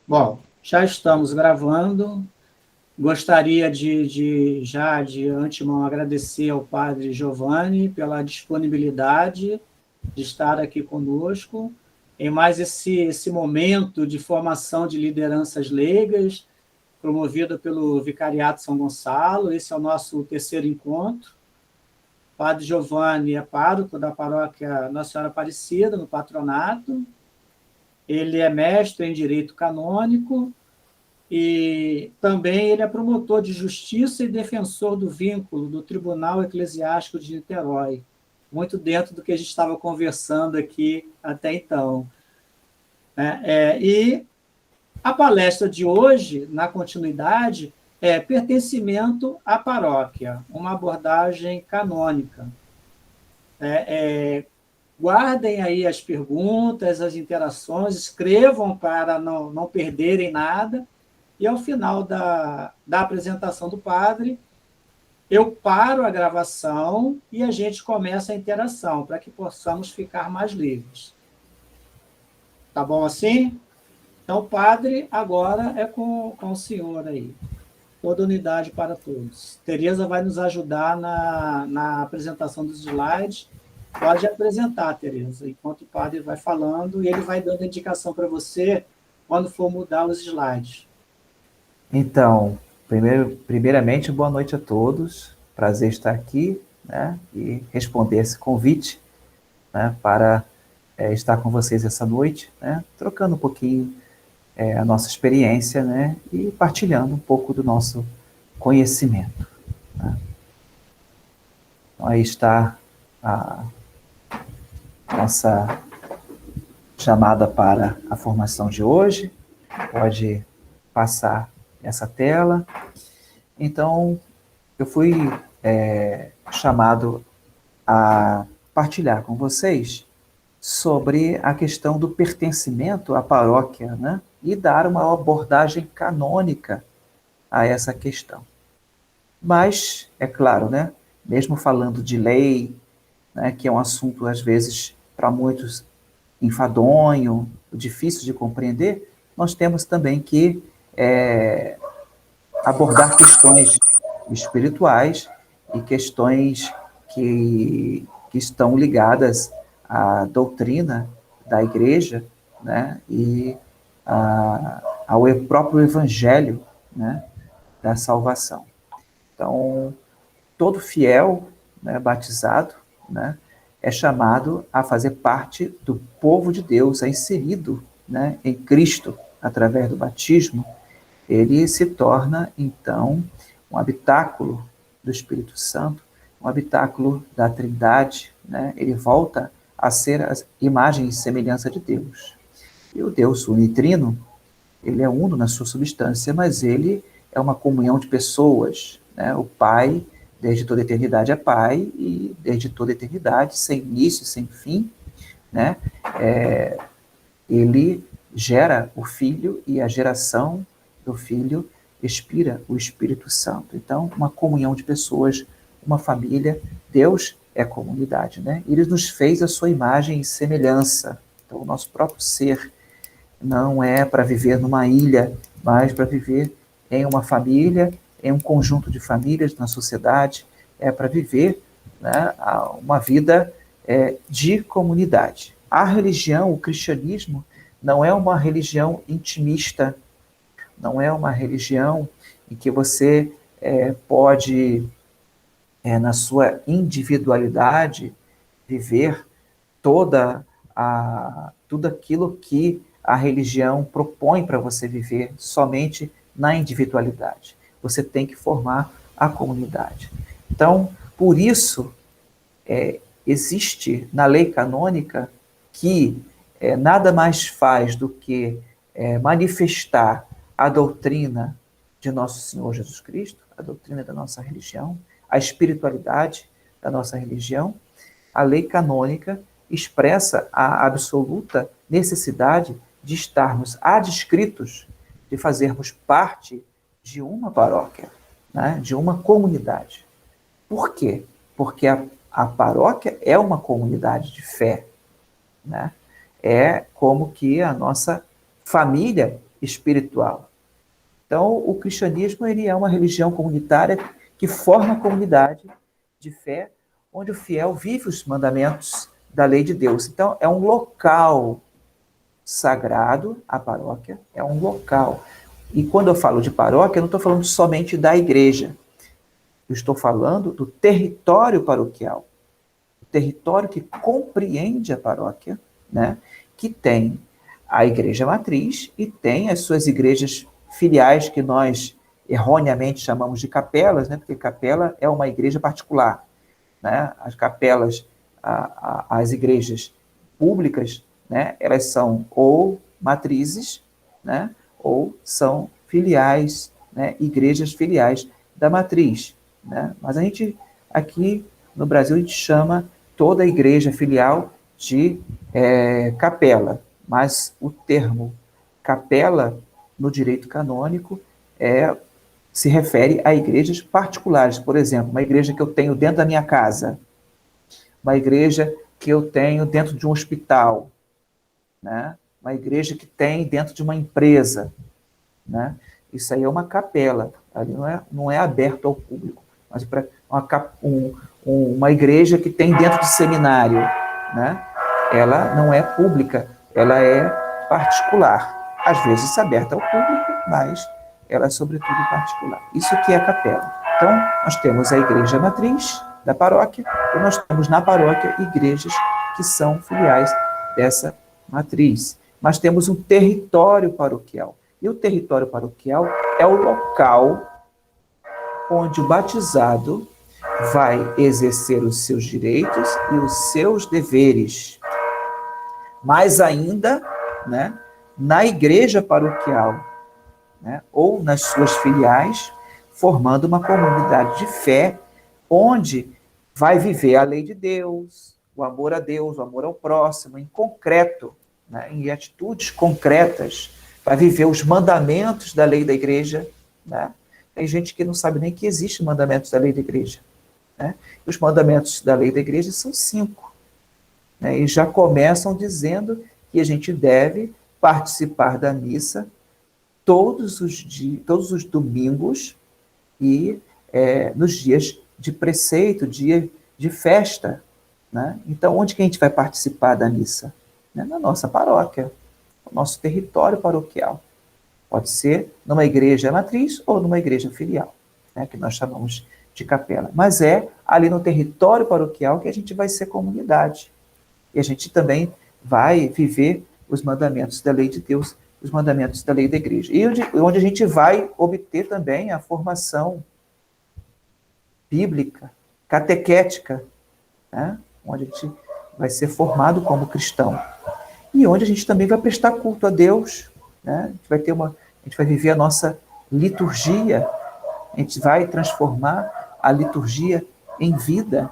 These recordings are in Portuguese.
Bom, já estamos gravando. Gostaria já de antemão agradecer ao Padre Giovanni pela disponibilidade de estar aqui conosco em mais esse momento de formação de lideranças leigas, promovido pelo Vicariato São Gonçalo. Esse é o nosso terceiro encontro. O Padre Giovanni é pároco da paróquia Nossa Senhora Aparecida, no patronato. Ele é mestre em Direito Canônico, e também ele é promotor de justiça e defensor do vínculo do Tribunal Eclesiástico de Niterói, muito dentro do que a gente estava conversando aqui até então. E a palestra de hoje, na continuidade, é Pertencimento à Paróquia, uma abordagem canônica. Guardem aí as perguntas, as interações, escrevam para não perderem nada. E ao final da apresentação do padre, eu paro a gravação e a gente começa a interação, para que possamos ficar mais livres. Tá bom assim? Então, padre, agora é com o senhor aí. Toda unidade para todos. Tereza vai nos ajudar na apresentação dos slides. Pode apresentar, Tereza, enquanto o padre vai falando, e ele vai dando indicação para você quando for mudar os slides. Então, primeiramente, boa noite a todos. Prazer estar aqui, né, e responder esse convite, né, para estar com vocês essa noite, né, trocando um pouquinho a nossa experiência, né, e partilhando um pouco do nosso conhecimento. Né. Então, aí está a nossa chamada para a formação de hoje. Pode passar essa tela. Então, eu fui chamado a partilhar com vocês sobre a questão do pertencimento à paróquia, né? E dar uma abordagem canônica a essa questão. Mas, é claro, né? Mesmo falando de lei, né, que é um assunto, às vezes, para muitos enfadonho, difícil de compreender, nós temos também que abordar questões espirituais e questões que estão ligadas à doutrina da igreja, né, e ao próprio evangelho, né, da salvação. Então, todo fiel, né, batizado, né, é chamado a fazer parte do povo de Deus, é inserido, né, em Cristo através do batismo. Ele se torna, então, um habitáculo do Espírito Santo, um habitáculo da Trindade, né? Ele volta a ser a imagem e semelhança de Deus. E o Deus unitrino, ele é uno na sua substância, mas ele é uma comunhão de pessoas, né? O Pai, desde toda a eternidade, é Pai, e desde toda a eternidade, sem início, sem fim, né? Ele gera o Filho, e a geração do Filho expira o Espírito Santo. Então, uma comunhão de pessoas, uma família. Deus é comunidade, né? Ele nos fez a sua imagem e semelhança. Então, o nosso próprio ser não é para viver numa ilha, mas para viver em uma família, em um conjunto de famílias na sociedade, é para viver, né, uma vida de comunidade. A religião, o cristianismo, não é uma religião intimista, não é uma religião em que você pode, na sua individualidade, viver tudo aquilo que a religião propõe para você viver somente na individualidade. Você tem que formar a comunidade. Então, por isso, existe na lei canônica que nada mais faz do que manifestar a doutrina de nosso Senhor Jesus Cristo, a doutrina da nossa religião, a espiritualidade da nossa religião. A lei canônica expressa a absoluta necessidade de estarmos adscritos, de fazermos parte de uma paróquia, né, de uma comunidade. Por quê? Porque a paróquia é uma comunidade de fé, né? É como que a nossa família espiritual. Então, o cristianismo ele é uma religião comunitária que forma a comunidade de fé, onde o fiel vive os mandamentos da lei de Deus. Então, é um local sagrado, a paróquia é um local. E quando eu falo de paróquia, eu não estou falando somente da igreja. Eu estou falando do território paroquial. O território que compreende a paróquia, né? Que tem a igreja matriz e tem as suas igrejas filiais, que nós erroneamente chamamos de capelas, né? Porque capela é uma igreja particular, né? As capelas, as igrejas públicas, né? Elas são ou matrizes, né? Ou são filiais, né? Igrejas filiais da matriz, né? Mas a gente, aqui no Brasil, a gente chama toda a igreja filial de capela, mas o termo capela, no direito canônico, se refere a igrejas particulares. Por exemplo, uma igreja que eu tenho dentro da minha casa, uma igreja que eu tenho dentro de um hospital, né? Uma igreja que tem dentro de uma empresa, né? Isso aí é uma capela, ali não é aberto ao público, mas para uma igreja que tem dentro de seminário, né? Ela não é pública, ela é particular. Às vezes aberta ao público, mas ela é sobretudo particular. Isso que é a capela. Então, nós temos a igreja matriz da paróquia, e nós temos na paróquia igrejas que são filiais dessa matriz. Mas temos um território paroquial. E o território paroquial é o local onde o batizado vai exercer os seus direitos e os seus deveres. Mais ainda, né, na igreja paroquial, né, ou nas suas filiais, formando uma comunidade de fé, onde vai viver a lei de Deus, o amor a Deus, o amor ao próximo, em concreto, né, em atitudes concretas, vai viver os mandamentos da lei da igreja, né? Tem gente que não sabe nem que existem mandamentos da lei da igreja, né? Os mandamentos da lei da igreja são 5, né? E já começam dizendo que a gente deve participar da missa todos os domingos e nos dias de preceito, dia de festa, né? Então, onde que a gente vai participar da missa? Né? Na nossa paróquia, no nosso território paroquial. Pode ser numa igreja matriz ou numa igreja filial, né? Que nós chamamos de capela. Mas é ali no território paroquial que a gente vai ser comunidade. E a gente também vai viver os mandamentos da lei de Deus, os mandamentos da lei da igreja. E onde a gente vai obter também a formação bíblica, catequética, né? Onde a gente vai ser formado como cristão. E onde a gente também vai prestar culto a Deus, né? A gente vai viver a nossa liturgia, a gente vai transformar a liturgia em vida.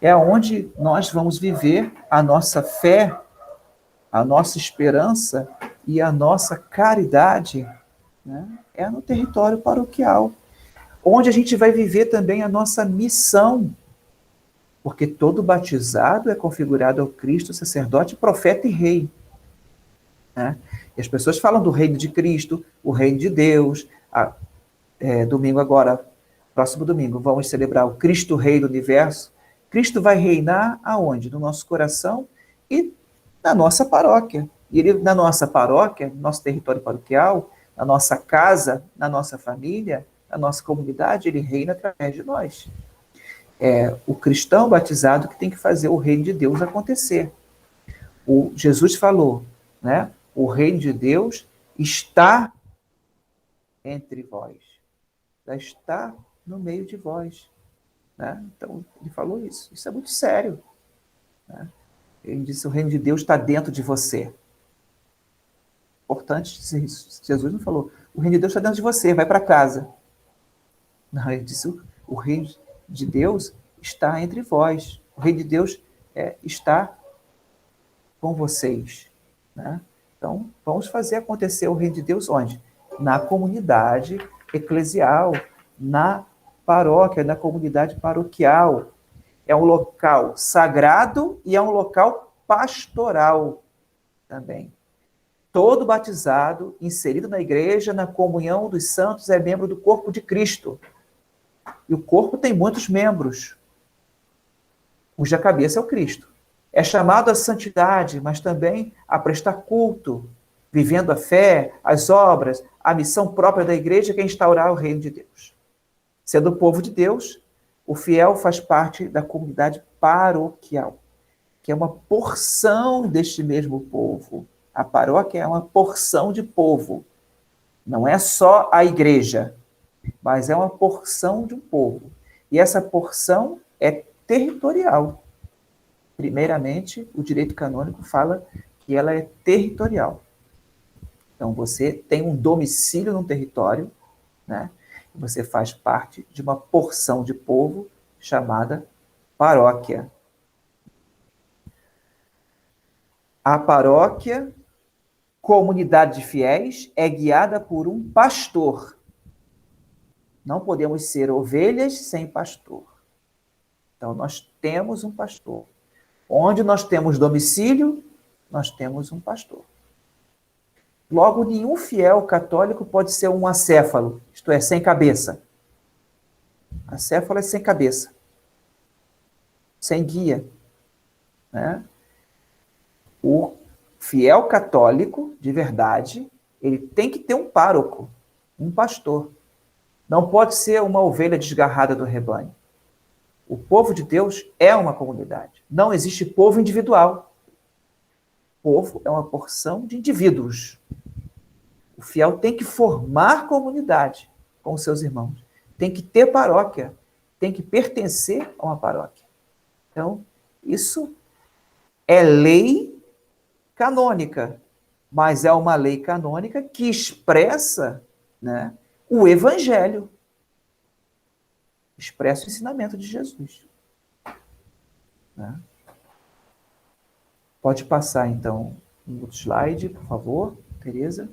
É onde nós vamos viver a nossa fé, a nossa esperança e a nossa caridade, né? É no território paroquial, onde a gente vai viver também a nossa missão, porque todo batizado é configurado ao Cristo, sacerdote, profeta e rei, né? E as pessoas falam do reino de Cristo, o reino de Deus. Domingo agora, próximo domingo, vamos celebrar o Cristo Rei do Universo. Cristo vai reinar aonde? No nosso coração e na nossa paróquia. E ele, na nossa paróquia, no nosso território paroquial, na nossa casa, na nossa família, na nossa comunidade, ele reina através de nós. É o cristão batizado que tem que fazer o reino de Deus acontecer. Jesus falou, né? O reino de Deus está entre vós. Já está no meio de vós, né? Então, ele falou isso. Isso é muito sério, né? Ele disse, o reino de Deus está dentro de você. Importante dizer isso. Jesus não falou, o reino de Deus está dentro de você, vai para casa. Não, ele disse, o reino de Deus está entre vós. O reino de Deus está com vocês, né? Então, vamos fazer acontecer o reino de Deus onde? Na comunidade eclesial, na paróquia, na comunidade paroquial. É um local sagrado e é um local pastoral também. todo batizado, inserido na igreja, na comunhão dos santos, é membro do corpo de Cristo. E o corpo tem muitos membros, cuja cabeça é o Cristo. É chamado à santidade, mas também a prestar culto, vivendo a fé, as obras, a missão própria da igreja, que é instaurar o reino de Deus. Sendo o povo de Deus, o fiel faz parte da comunidade paroquial, que é uma porção deste mesmo povo. A paróquia é uma porção de povo. Não é só a igreja, mas é uma porção de um povo. E essa porção é territorial. Primeiramente, o direito canônico fala que ela é territorial. Então, você tem um domicílio num território, né? Você faz parte de uma porção de povo chamada paróquia. A paróquia, comunidade de fiéis, é guiada por um pastor. Não podemos ser ovelhas sem pastor. Então, nós temos um pastor. Onde nós temos domicílio, nós temos um pastor. Logo, nenhum fiel católico pode ser um acéfalo, isto é, sem cabeça. Acéfalo é sem cabeça, sem guia, né? O fiel católico, de verdade, ele tem que ter um pároco, um pastor. Não pode ser uma ovelha desgarrada do rebanho. O povo de Deus é uma comunidade. Não existe povo individual. Povo é uma porção de indivíduos. O fiel tem que formar comunidade com os seus irmãos. Tem que ter paróquia. Tem que pertencer a uma paróquia. Então, isso é lei canônica, mas é uma lei canônica que expressa, né, o evangelho. Expressa o ensinamento de Jesus. Né? Pode passar, então, um outro slide, por favor, Tereza.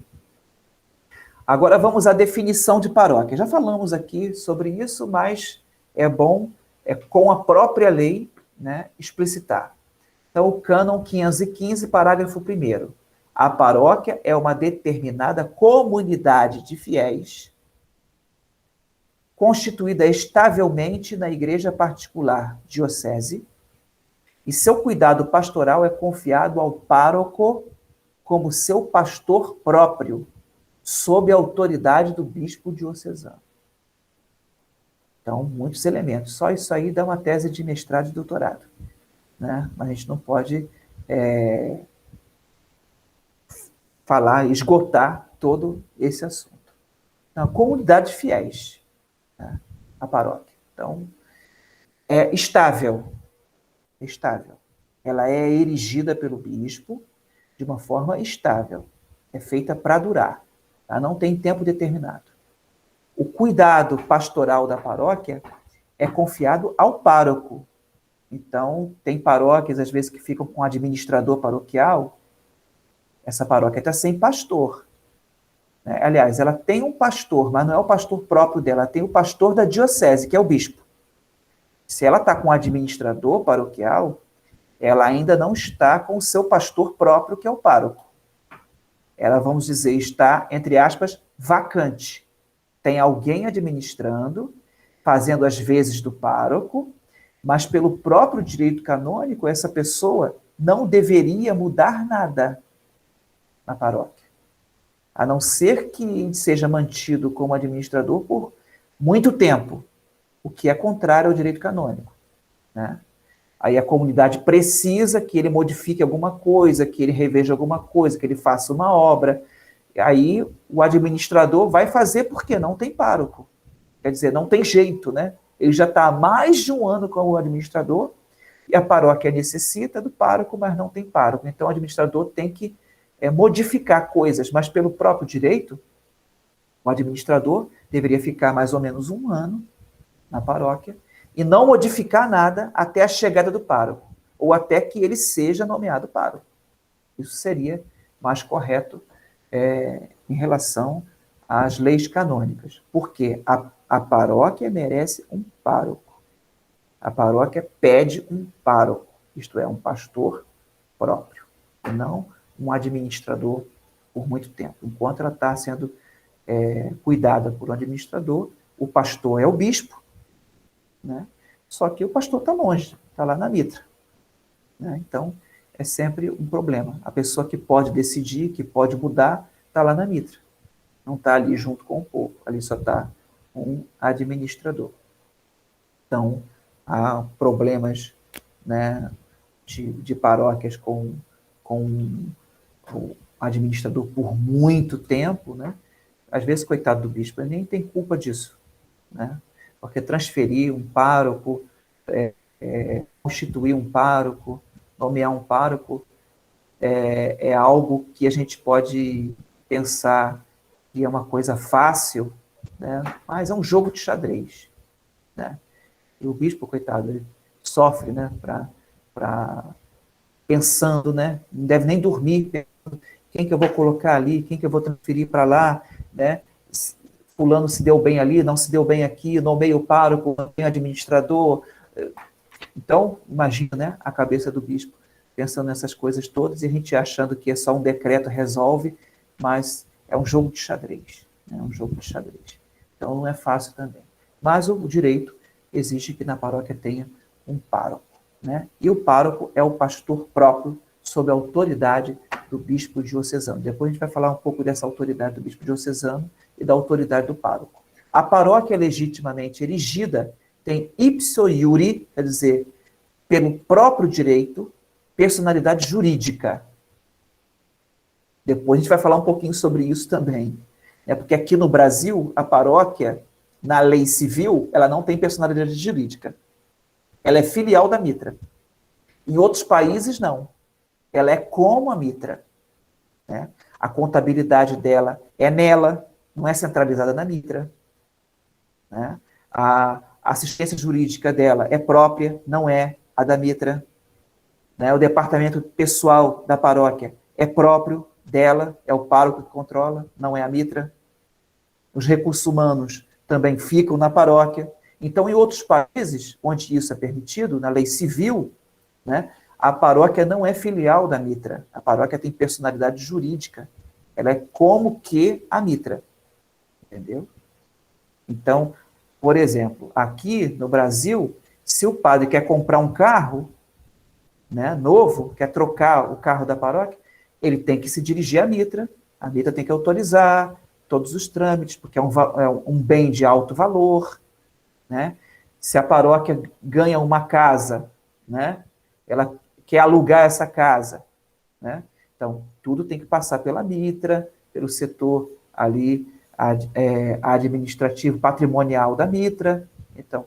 Agora vamos à definição de paróquia. Já falamos aqui sobre isso, mas é bom, com a própria lei, né, explicitar. Então, o cânon 515, parágrafo 1º. A paróquia é uma determinada comunidade de fiéis constituída estavelmente na igreja particular diocese, e seu cuidado pastoral é confiado ao pároco como seu pastor próprio, sob a autoridade do bispo diocesano. Então, muitos elementos. Só isso aí dá uma tese de mestrado e doutorado. Né? Mas a gente não pode esgotar todo esse assunto. Então, a comunidade de fiéis, né? A paróquia. Então, é estável. Estável. Ela é erigida pelo bispo de uma forma estável. É feita para durar. Tá? Não tem tempo determinado. O cuidado pastoral da paróquia é confiado ao pároco. Então, tem paróquias, às vezes, que ficam com administrador paroquial. Essa paróquia está sem pastor. Né? Aliás, ela tem um pastor, mas não é o pastor próprio dela. Ela tem o pastor da diocese, que é o bispo. Se ela está com um administrador paroquial, ela ainda não está com o seu pastor próprio, que é o pároco. Ela, vamos dizer, está, entre aspas, vacante. Tem alguém administrando, fazendo as vezes do pároco, mas pelo próprio direito canônico, essa pessoa não deveria mudar nada na paróquia, a não ser que seja mantido como administrador por muito tempo, o que é contrário ao direito canônico. Né? Aí a comunidade precisa que ele modifique alguma coisa, que ele reveja alguma coisa, que ele faça uma obra. Aí o administrador vai fazer porque não tem pároco. Quer dizer, não tem jeito, né? Ele já está há mais de um ano como administrador e a paróquia necessita do pároco, mas não tem pároco. Então o administrador tem que modificar coisas, mas pelo próprio direito, o administrador deveria ficar mais ou menos um ano na paróquia e não modificar nada até a chegada do pároco, ou até que ele seja nomeado pároco. Isso seria mais correto em relação às leis canônicas, porque a paróquia merece um pároco. A paróquia pede um pároco, isto é, um pastor próprio, e não um administrador por muito tempo. Enquanto ela está sendo cuidada por um administrador, o pastor é o bispo, né? Só que o pastor está longe, está lá na mitra, né? Então, é sempre um problema. A pessoa que pode decidir, que pode mudar, está lá na mitra. Não está ali junto com o povo, ali só está um administrador. Então, há problemas, né, de paróquias com o administrador por muito tempo, né? Às vezes, coitado do bispo, ele nem tem culpa disso, né? Porque transferir um pároco, constituir um pároco, nomear um pároco, é algo que a gente pode pensar que é uma coisa fácil, né? Mas é um jogo de xadrez, né? E o bispo, coitado, ele sofre, né? Pensando, né? Não deve nem dormir, pensando quem que eu vou colocar ali, quem que eu vou transferir para lá, né? Fulano se deu bem ali, não se deu bem aqui, nomeio o pároco, tem administrador. Então, imagina, né, a cabeça do bispo pensando nessas coisas todas e a gente achando que é só um decreto resolve, mas é um jogo de xadrez, né? É um jogo de xadrez. Então, não é fácil também. Mas o direito exige que na paróquia tenha um pároco, né? E o pároco é o pastor próprio sob a autoridade do bispo diocesano. Depois a gente vai falar um pouco dessa autoridade do bispo diocesano e da autoridade do pároco. A paróquia legitimamente erigida tem ipso iure, quer dizer, pelo próprio direito, personalidade jurídica. Depois a gente vai falar um pouquinho sobre isso também. Porque aqui no Brasil, a paróquia, na lei civil, ela não tem personalidade jurídica. Ela é filial da mitra. Em outros países, não. Ela é como a mitra, né? A contabilidade dela é nela, não é centralizada na mitra, né? A assistência jurídica dela é própria, não é a da mitra, né? O departamento pessoal da paróquia é próprio dela, é o pároco que controla, não é a mitra. Os recursos humanos também ficam na paróquia. Então, em outros países, onde isso é permitido, na lei civil, né, a paróquia não é filial da mitra. A paróquia tem personalidade jurídica. Ela é como que a mitra. Entendeu? Então, por exemplo, aqui no Brasil, se o padre quer comprar um carro, né, novo, quer trocar o carro da paróquia, ele tem que se dirigir à mitra. A mitra tem que autorizar todos os trâmites, porque é um bem de alto valor, né? Se a paróquia ganha uma casa, né, ela quer alugar essa casa, né? Então, tudo tem que passar pela mitra, pelo setor ali administrativo patrimonial da mitra. Então,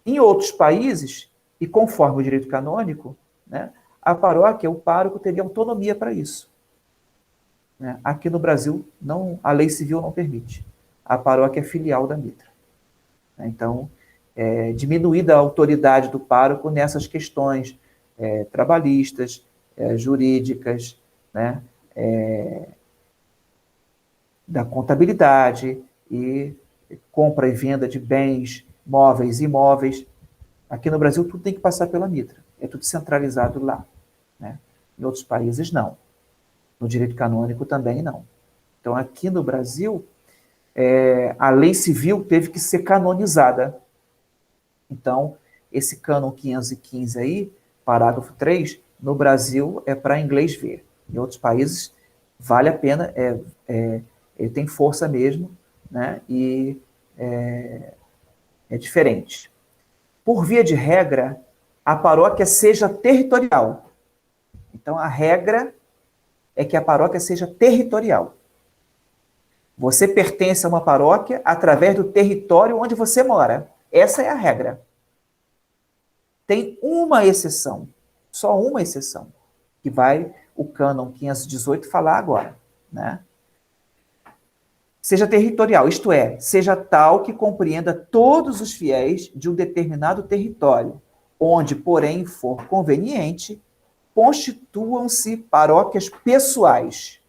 em outros países, e conforme o direito canônico, né, a paróquia, o pároco, teria autonomia para isso. Né? Aqui no Brasil, não, a lei civil não permite. A paróquia é filial da mitra. Então, diminuída a autoridade do pároco nessas questões trabalhistas, jurídicas, né, da contabilidade e compra e venda de bens, móveis e imóveis. Aqui no Brasil, tudo tem que passar pela mitra. É tudo centralizado lá. Né? Em outros países, não. No direito canônico também não. Então, aqui no Brasil, a lei civil teve que ser canonizada. Então, esse cânon 515 aí, parágrafo 3, no Brasil é para inglês ver. Em outros países, vale a pena, ele tem força mesmo, né? E é diferente. Por via de regra, a paróquia seja territorial. Então, a regra é que a paróquia seja territorial. Você pertence a uma paróquia através do território onde você mora. Essa é a regra. Tem uma exceção, só uma exceção, que vai o cânon 518 falar agora, né? Seja territorial, isto é, seja tal que compreenda todos os fiéis de um determinado território, onde, porém, for conveniente, constituam-se paróquias pessoais.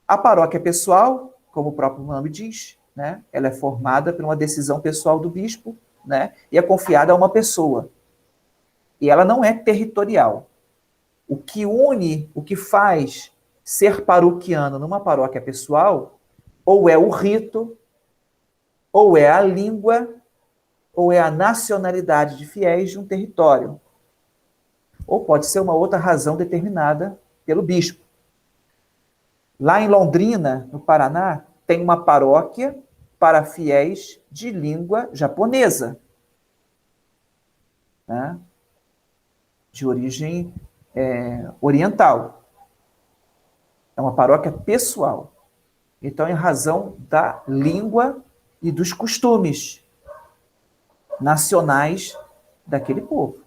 A paróquia pessoal, como o próprio nome diz, né, ela é formada por uma decisão pessoal do bispo, né, e é confiada a uma pessoa. E ela não é territorial. O que une, o que faz ser paroquiano numa paróquia pessoal, ou é o rito, ou é a língua, ou é a nacionalidade de fiéis de um território. Ou pode ser uma outra razão determinada pelo bispo. Lá em Londrina, no Paraná, tem uma paróquia para fiéis de língua japonesa, né? De origem oriental. É uma paróquia pessoal. Então, em razão da língua e dos costumes nacionais daquele povo.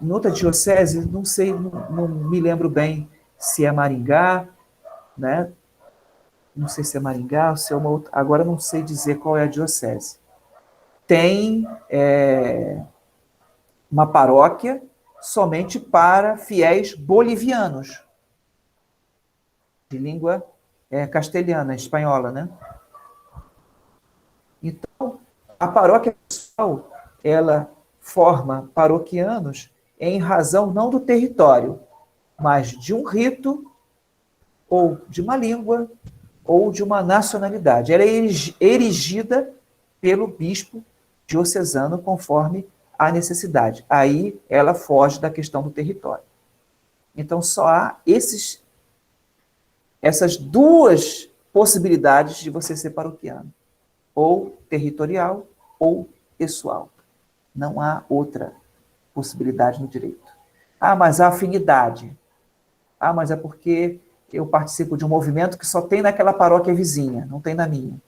Em outra diocese, não sei, não me lembro bem se é Maringá, né? Não sei se é Maringá ou se é uma outra. Agora não sei dizer qual é a diocese. Tem uma paróquia somente para fiéis bolivianos, de língua castelhana, espanhola, né? Então, a paróquia pessoal, ela forma paroquianos em razão não do território, mas de um rito, ou de uma língua, ou de uma nacionalidade. Ela é erigida pelo bispo diocesano conforme a necessidade. Aí ela foge da questão do território. Então só há essas duas possibilidades de você ser paroquiano. Ou territorial, ou pessoal. Não há outra possibilidade no direito. Ah, mas há afinidade. Ah, mas é porque eu participo de um movimento que só tem naquela paróquia vizinha, não tem na minha.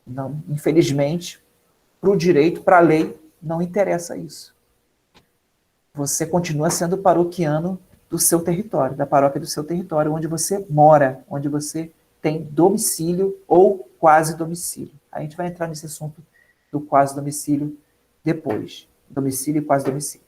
Não, infelizmente, para o direito, para a lei, não interessa isso. Você continua sendo paroquiano do seu território, da paróquia do seu território, onde você mora, onde você tem domicílio ou quase domicílio. A gente vai entrar nesse assunto do quase domicílio depois. Domicílio e quase domicílio.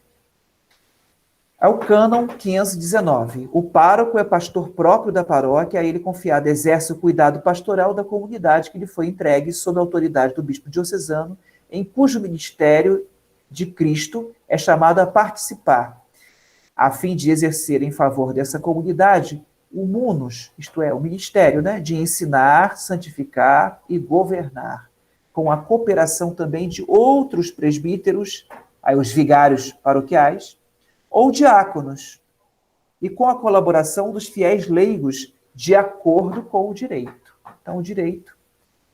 É o cânon 519. O pároco é pastor próprio da paróquia, a ele confiado exerce o cuidado pastoral da comunidade que lhe foi entregue sob a autoridade do bispo diocesano, em cujo ministério de Cristo é chamado a participar, a fim de exercer em favor dessa comunidade o munus, isto é, o ministério, né, de ensinar, santificar e governar, com a cooperação também de outros presbíteros, aí os vigários paroquiais, ou diáconos, e com a colaboração dos fiéis leigos, de acordo com o direito. Então, o direito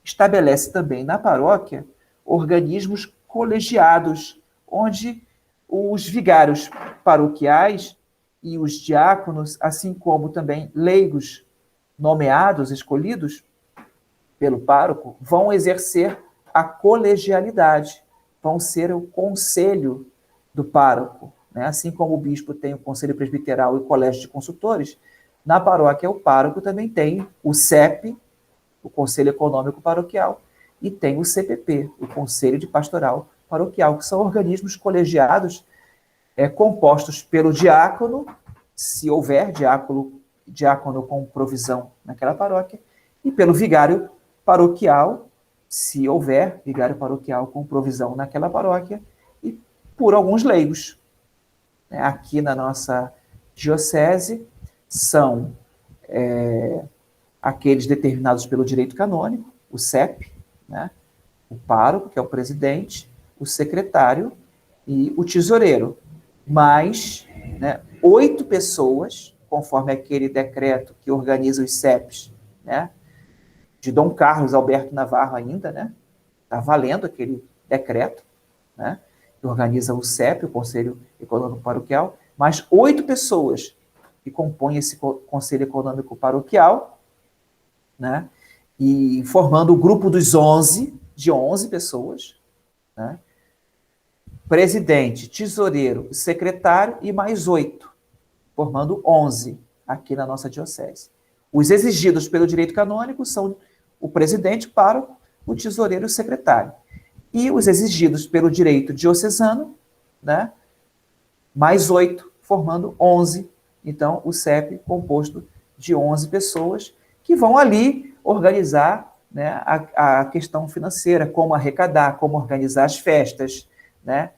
estabelece também na paróquia organismos colegiados, onde os vigários paroquiais e os diáconos, assim como também leigos nomeados, escolhidos pelo pároco, vão exercer a colegialidade, vão ser o conselho do pároco. Né? Assim como o bispo tem o conselho presbiteral e o colégio de consultores, na paróquia o pároco também tem o CEP, o Conselho Econômico Paroquial, e tem o CPP, o Conselho de Pastoral Paroquial, que são organismos colegiados compostos pelo diácono, se houver diácono com provisão naquela paróquia, e pelo vigário paroquial, se houver vigário paroquial com provisão naquela paróquia, e por alguns leigos. Aqui na nossa diocese são aqueles determinados pelo direito canônico, o CEP, né? O pároco, que é o presidente, o secretário e o tesoureiro. Mais 8 pessoas, conforme aquele decreto que organiza os CEPs, né? De Dom Carlos Alberto Navarro ainda, né? Está valendo aquele decreto, né? Que organiza o CEP, o Conselho Econômico Paroquial, mais 8 pessoas que compõem esse Conselho Econômico Paroquial, né? E formando o grupo dos 11, de 11 pessoas, né? Presidente, tesoureiro, secretário e mais 8, formando 11 aqui na nossa diocese. Os exigidos pelo direito canônico são o presidente, pároco, o tesoureiro e o secretário. E os exigidos pelo direito diocesano, né, mais 8, formando 11. Então, o CEP composto de 11 pessoas que vão ali organizar, né, a questão financeira, como arrecadar, como organizar as festas, né,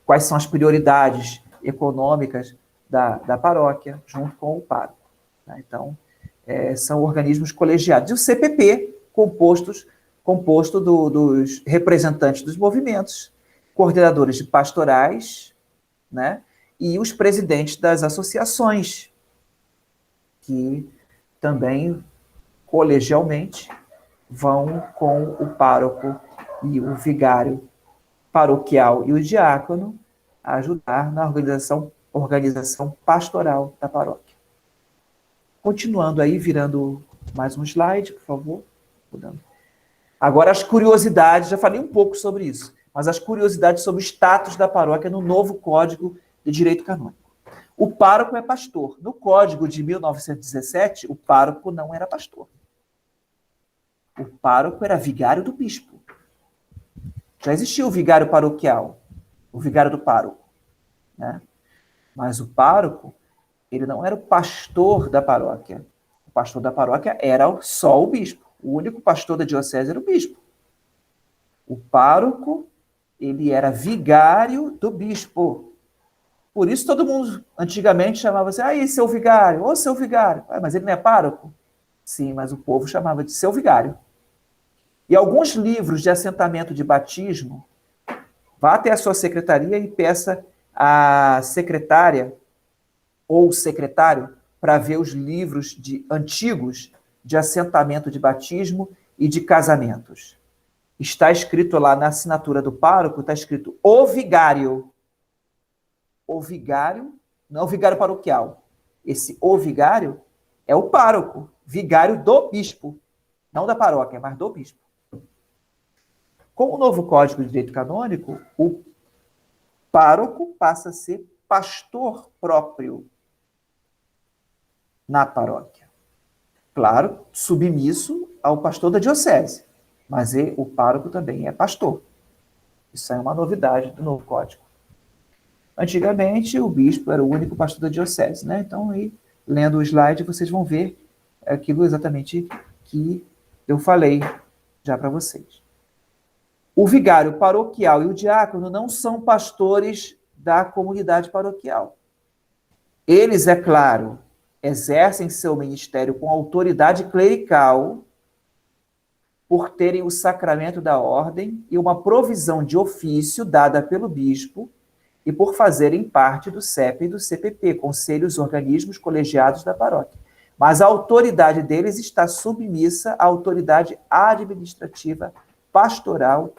quais são as prioridades econômicas da paróquia, junto com o pároco. Tá? Então, são organismos colegiados. E o CPP, composto dos representantes dos movimentos, coordenadores de pastorais, né? E os presidentes das associações, que também, colegialmente, vão com o pároco e o vigário paroquial e o diácono a ajudar na organização pastoral da paróquia. Continuando aí, virando mais um slide, por favor. Agora, as curiosidades, já falei um pouco sobre isso, mas as curiosidades sobre o status da paróquia no novo Código de Direito Canônico. O pároco é pastor. No Código de 1917, o pároco não era pastor. O pároco era vigário do bispo. Já existia o vigário paroquial, o vigário do pároco, né? Mas o pároco, ele não era o pastor da paróquia. O pastor da paróquia era só o bispo. O único pastor da diocese era o bispo. O pároco, ele era vigário do bispo. Por isso todo mundo antigamente chamava assim, aí, seu vigário, ô seu vigário. Mas ele não é pároco? Sim, mas o povo chamava de seu vigário. E alguns livros de assentamento de batismo, vá até a sua secretaria e peça à secretária ou secretário para ver os livros antigos de assentamento de batismo e de casamentos. Está escrito lá na assinatura do pároco, está escrito o vigário. O vigário, não é o vigário paroquial. Esse o vigário é o pároco, vigário do bispo. Não da paróquia, mas do bispo. Com o novo Código de Direito Canônico, o pároco passa a ser pastor próprio na paróquia. Claro, submisso ao pastor da diocese, mas o pároco também é pastor. Isso é uma novidade do novo Código. Antigamente, o bispo era o único pastor da diocese, né? Então, aí, lendo o slide, vocês vão ver aquilo exatamente que eu falei já para vocês. O vigário paroquial e o diácono não são pastores da comunidade paroquial. Eles, é claro, exercem seu ministério com autoridade clerical por terem o sacramento da ordem e uma provisão de ofício dada pelo bispo e por fazerem parte do CEP e do CPP, conselhos, organismos colegiados da paróquia. Mas a autoridade deles está submissa à autoridade administrativa, pastoral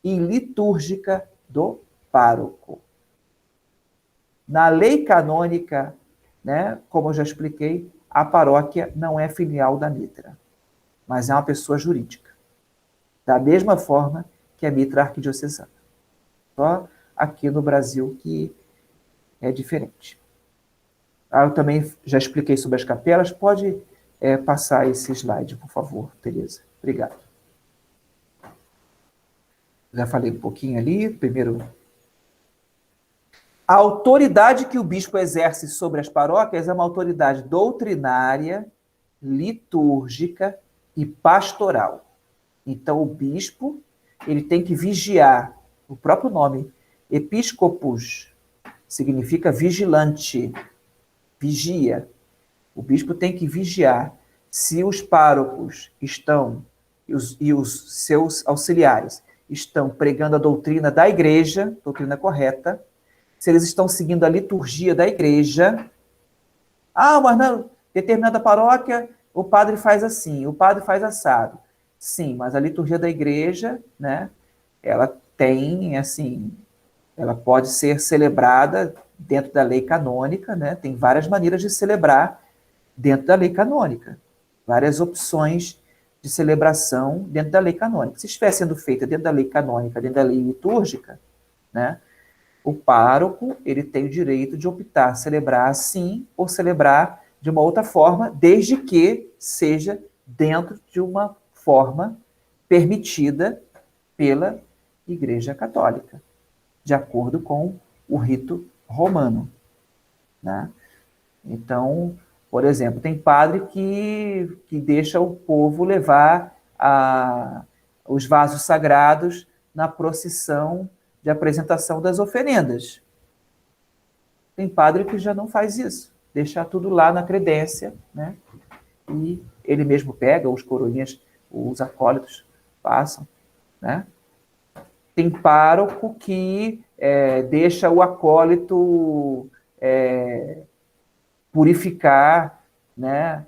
e litúrgica do pároco. Na lei canônica, né, como eu já expliquei, a paróquia não é filial da mitra, mas é uma pessoa jurídica. Da mesma forma que a mitra arquidiocesana. Só aqui no Brasil que é diferente. Eu também já expliquei sobre as capelas. Pode passar esse slide, por favor, Tereza. Obrigado. Já falei um pouquinho ali. Primeiro, a autoridade que o bispo exerce sobre as paróquias é uma autoridade doutrinária, litúrgica e pastoral. Então, o bispo, ele tem que vigiar, o próprio nome, episcopus, significa vigilante, vigia. O bispo tem que vigiar se os párocos estão, e os seus auxiliares, estão pregando a doutrina da igreja, doutrina correta, se eles estão seguindo a liturgia da igreja. Mas na determinada paróquia, o padre faz assim, o padre faz assado. Sim, mas a liturgia da igreja, né, ela tem, assim, ela pode ser celebrada dentro da lei canônica, né? Tem várias maneiras de celebrar dentro da lei canônica, várias opções de celebração dentro da lei canônica. Se estiver sendo feita dentro da lei canônica, dentro da lei litúrgica, né, o pároco, ele tem o direito de optar celebrar assim ou celebrar de uma outra forma, desde que seja dentro de uma forma permitida pela Igreja Católica, de acordo com o rito romano, né? Então, por exemplo, tem padre que deixa o povo levar os vasos sagrados na procissão de apresentação das oferendas. Tem padre que já não faz isso, deixa tudo lá na credência, né? E ele mesmo pega, os coroinhas, os acólitos passam, né? Tem pároco que deixa o acólito purificar, né,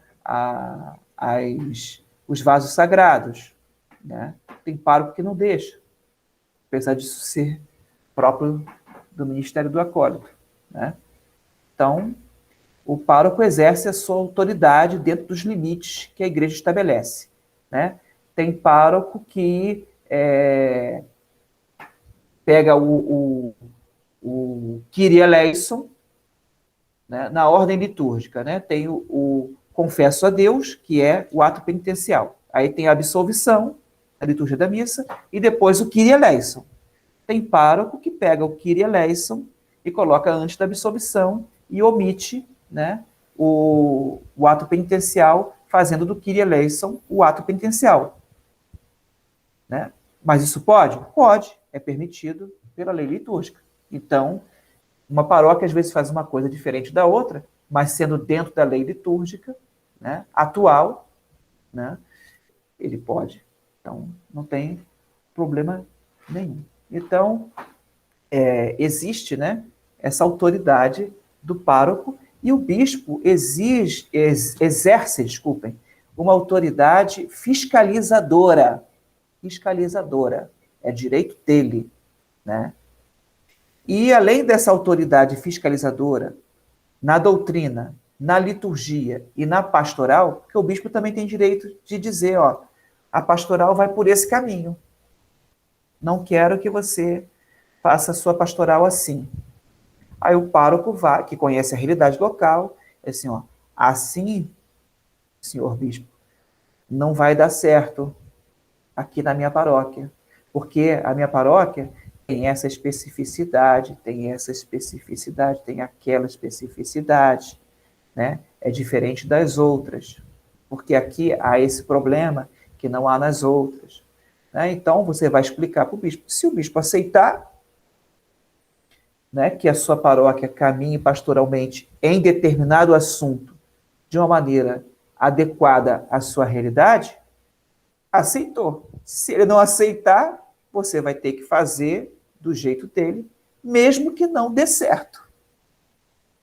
os vasos sagrados, né? Tem pároco que não deixa, apesar disso ser próprio do ministério do acólito, né? Então, o pároco exerce a sua autoridade dentro dos limites que a igreja estabelece, né? Tem pároco que pega o Kyrie eleison, né, na ordem litúrgica, né? Tem o confesso a Deus, que é o ato penitencial. Aí tem a absolvição, a liturgia da missa, e depois o Kyrie eleison. Tem pároco que pega o Kyrie eleison e coloca antes da absolvição e omite, né, o ato penitencial, fazendo do Kyrie eleison o ato penitencial, né? Mas isso pode? Pode, é permitido pela lei litúrgica. Então, uma paróquia às vezes faz uma coisa diferente da outra, mas sendo dentro da lei litúrgica, né, atual, né, ele pode. Então, não tem problema nenhum. Então, existe, né, essa autoridade do pároco, e o bispo exerce, uma autoridade fiscalizadora. Fiscalizadora. É direito dele, né? E, além dessa autoridade fiscalizadora, na doutrina, na liturgia e na pastoral, que o bispo também tem direito de dizer, ó, a pastoral vai por esse caminho. Não quero que você faça a sua pastoral assim. Aí o pároco vai, que conhece a realidade local, é assim, ó, assim, senhor bispo, não vai dar certo aqui na minha paróquia, porque a minha paróquia tem essa especificidade, tem aquela especificidade, né? É diferente das outras, porque aqui há esse problema que não há nas outras, né? Então, você vai explicar para o bispo. Se o bispo aceitar, né, que a sua paróquia caminhe pastoralmente em determinado assunto de uma maneira adequada à sua realidade, aceitou. Se ele não aceitar, você vai ter que fazer do jeito dele, mesmo que não dê certo.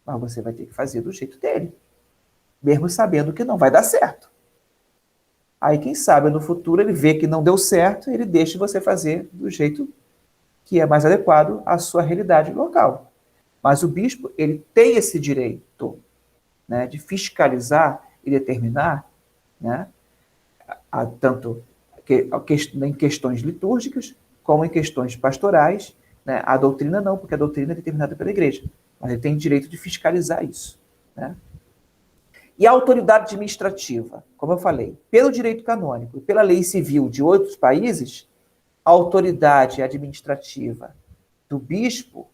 Mas você vai ter que fazer do jeito dele, mesmo sabendo que não vai dar certo. Aí, quem sabe, no futuro, ele vê que não deu certo, ele deixa você fazer do jeito que é mais adequado à sua realidade local. Mas o bispo, ele tem esse direito, né, de fiscalizar e determinar, né, tanto em questões litúrgicas, como em questões pastorais, né? A doutrina não, porque a doutrina é determinada pela igreja, mas ele tem direito de fiscalizar isso, né? E a autoridade administrativa, como eu falei, pelo direito canônico e pela lei civil de outros países, a autoridade administrativa do bispo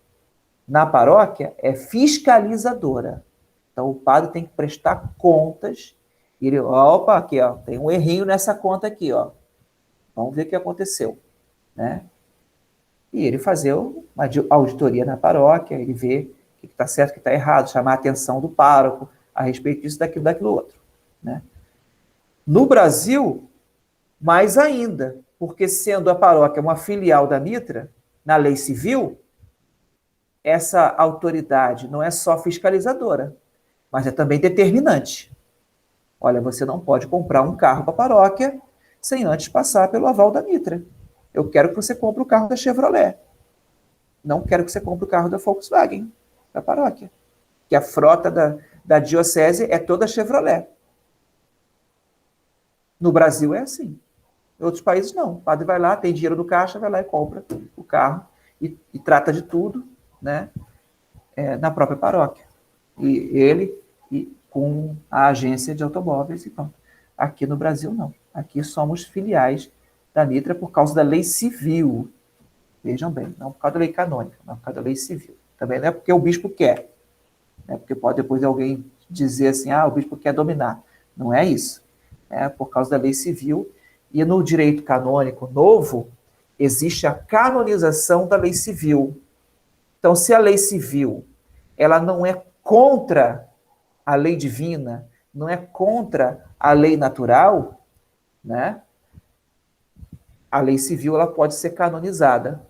na paróquia é fiscalizadora. Então, o padre tem que prestar contas. E ele, opa, aqui, ó, tem um errinho nessa conta aqui, ó. Vamos ver o que aconteceu, né? E ele fazer uma auditoria na paróquia, ele vê o que está certo, o que está errado, chamar a atenção do pároco a respeito disso, daquilo outro, né? No Brasil, mais ainda, porque sendo a paróquia uma filial da Mitra, na lei civil, essa autoridade não é só fiscalizadora, mas é também determinante. Olha, você não pode comprar um carro para a paróquia sem antes passar pelo aval da Mitra. Eu quero que você compre o carro da Chevrolet. Não quero que você compre o carro da Volkswagen, da paróquia. Que a frota da diocese é toda Chevrolet. No Brasil é assim. Em outros países não. O padre vai lá, tem dinheiro no caixa, vai lá e compra o carro e trata de tudo, né, na própria paróquia. E ele com a agência de automóveis e pronto. Aqui no Brasil, não. Aqui somos filiais da Mitra por causa da lei civil. Vejam bem, não por causa da lei canônica, mas por causa da lei civil. Também não é porque o bispo quer. Né? Porque pode depois alguém dizer assim, o bispo quer dominar. Não é isso. É por causa da lei civil. E no direito canônico novo, existe a canonização da lei civil. Então, se a lei civil ela não é contra a lei divina, não é contra a lei natural, né? A lei civil ela pode ser canonizada,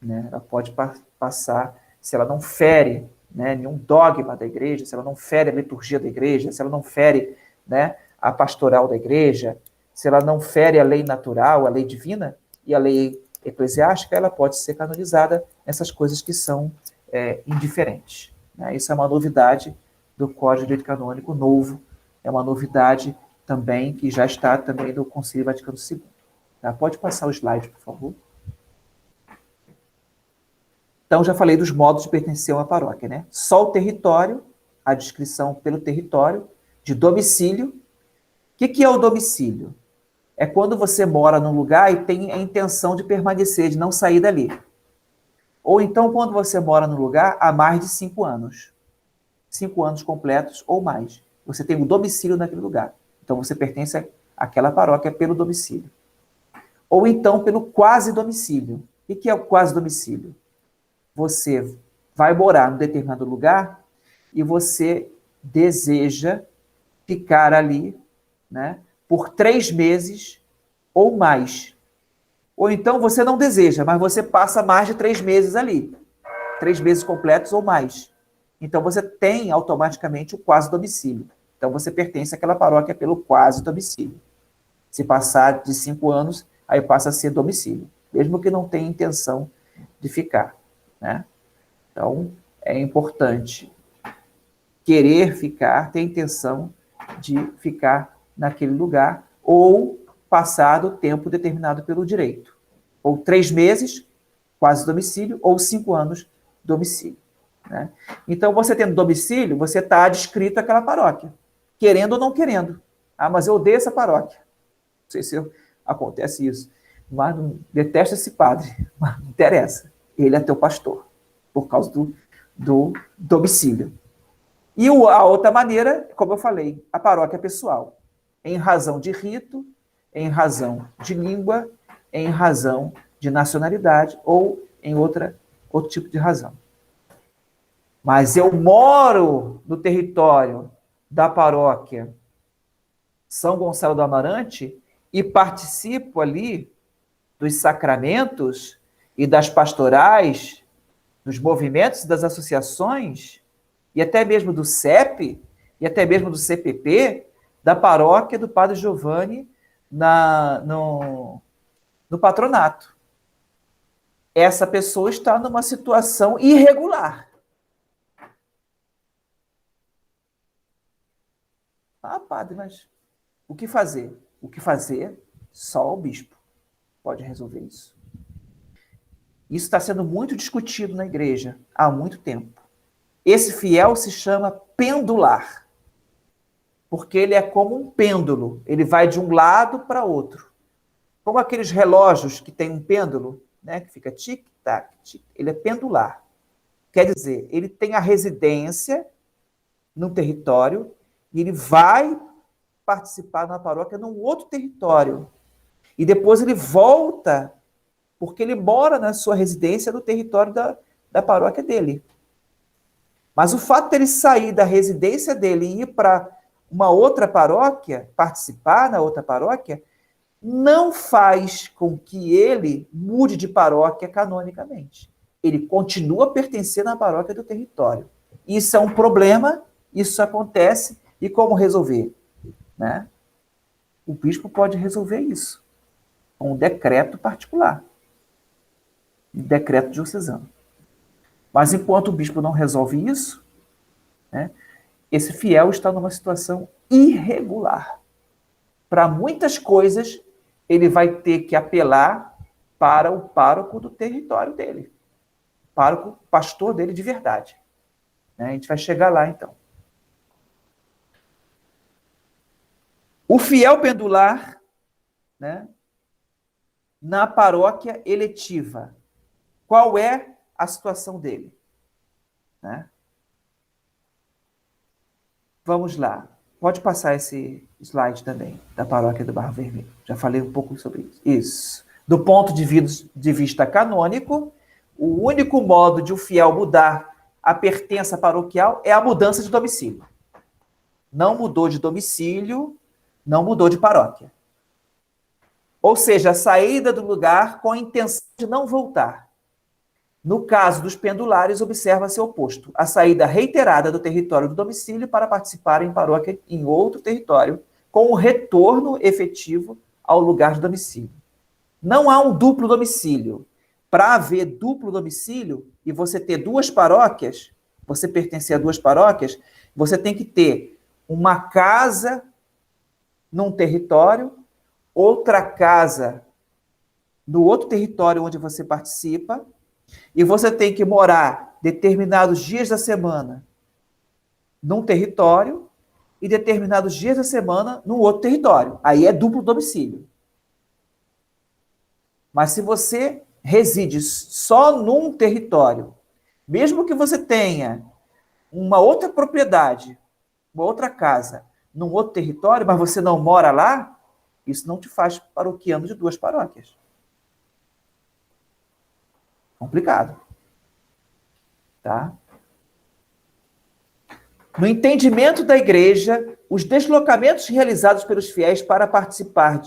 né? Ela pode passar, se ela não fere, né, nenhum dogma da igreja, se ela não fere a liturgia da igreja, se ela não fere, né, a pastoral da igreja, se ela não fere a lei natural, a lei divina e a lei eclesiástica, ela pode ser canonizada nessas coisas que são indiferentes. Né? Isso é uma novidade do Código de Direito Canônico novo, é uma novidade também que já está também do Concílio Vaticano II. Tá? Pode passar o slide, por favor. Então, já falei dos modos de pertencer a uma paróquia, né? Só o território, a descrição pelo território, de domicílio. O que é o domicílio? É quando você mora num lugar e tem a intenção de permanecer, de não sair dali. Ou então, quando você mora num lugar há mais de 5 anos. 5 anos completos ou mais. Você tem um domicílio naquele lugar. Então, você pertence àquela paróquia pelo domicílio. Ou então, pelo quase domicílio. O que é o quase domicílio? Você vai morar num determinado lugar e você deseja ficar ali, né, por 3 meses ou mais. Ou então você não deseja, mas você passa mais de 3 meses ali. 3 meses completos ou mais. Então você tem automaticamente o quase domicílio. Então você pertence àquela paróquia pelo quase domicílio. Se passar de 5 anos, aí passa a ser domicílio, mesmo que não tenha intenção de ficar, né? Então, é importante querer ficar, ter intenção de ficar naquele lugar, ou passado o tempo determinado pelo direito. Ou 3 meses, quase domicílio, ou 5 anos, domicílio. Né? Então, você tendo domicílio, você está adscrito àquela paróquia, querendo ou não querendo. Ah, mas eu odeio essa paróquia. Não sei se acontece isso. Mas não, detesto esse padre. Mas não interessa. Ele é teu pastor, por causa do domicílio. E a outra maneira, como eu falei, a paróquia pessoal. Em razão de rito, em razão de língua, em razão de nacionalidade ou em outro tipo de razão. Mas eu moro no território da paróquia São Gonçalo do Amarante e participo ali dos sacramentos e das pastorais, dos movimentos, das associações, e até mesmo do CEP, e até mesmo do CPP, da paróquia do Padre Giovanni no patronato. Essa pessoa está numa situação irregular. Ah, padre, mas o que fazer? O que fazer? Só o bispo pode resolver isso. Isso está sendo muito discutido na igreja há muito tempo. Esse fiel se chama pendular, porque ele é como um pêndulo, ele vai de um lado para outro. Como aqueles relógios que tem um pêndulo, né, que fica tic-tac, ele é pendular. Quer dizer, ele tem a residência num território e ele vai participar na paróquia num outro território. E depois ele volta, porque ele mora na sua residência no território da paróquia dele. Mas o fato dele sair da residência dele e ir para uma outra paróquia, participar na outra paróquia, não faz com que ele mude de paróquia canonicamente. Ele continua pertencendo à paróquia do território. Isso é um problema, isso acontece, e como resolver? Né? O bispo pode resolver isso com um decreto particular, um decreto diocesano. Mas enquanto o bispo não resolve isso, né, esse fiel está numa situação irregular. Para muitas coisas, ele vai ter que apelar para o pároco do território dele, pároco, pastor dele de verdade. Né? A gente vai chegar lá, então. O fiel pendular, né, na paróquia eletiva, qual é a situação dele? Né? Vamos lá. Pode passar esse slide também, da paróquia do Barro Vermelho. Já falei um pouco sobre isso. Isso. Do ponto de vista canônico, o único modo de o fiel mudar a pertença paroquial é a mudança de domicílio. Não mudou de domicílio, não mudou de paróquia. Ou seja, a saída do lugar com a intenção de não voltar. No caso dos pendulares, observa-se o oposto. A saída reiterada do território do domicílio para participar em paróquia em outro território, com o retorno efetivo ao lugar de domicílio. Não há um duplo domicílio. Para haver duplo domicílio e você ter duas paróquias, você pertencer a duas paróquias, você tem que ter uma casa num território, outra casa no outro território onde você participa, e você tem que morar determinados dias da semana num território e determinados dias da semana num outro território. Aí é duplo domicílio. Mas se você reside só num território, mesmo que você tenha uma outra propriedade, uma outra casa, num outro território, mas você não mora lá, isso não te faz paroquiano de duas paróquias. Complicado. Tá? No entendimento da Igreja, os deslocamentos realizados pelos fiéis para participar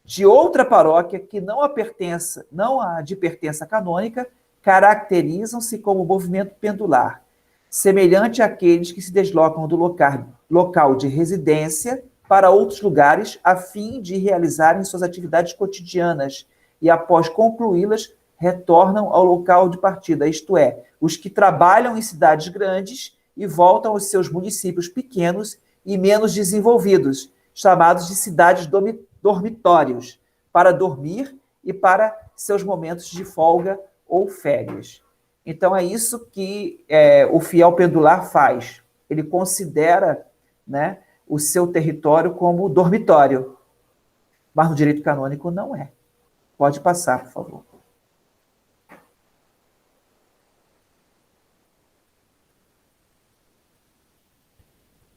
de outra paróquia que não a de pertença canônica, caracterizam-se como movimento pendular, semelhante àqueles que se deslocam do local de residência para outros lugares a fim de realizarem suas atividades cotidianas e, após concluí-las, retornam ao local de partida, isto é, os que trabalham em cidades grandes e voltam aos seus municípios pequenos e menos desenvolvidos, chamados de cidades dormitórios, para dormir e para seus momentos de folga ou férias. Então, é isso que o fiel pendular faz. Ele considera, né, o seu território como dormitório. Mas no direito canônico não é. Pode passar, por favor.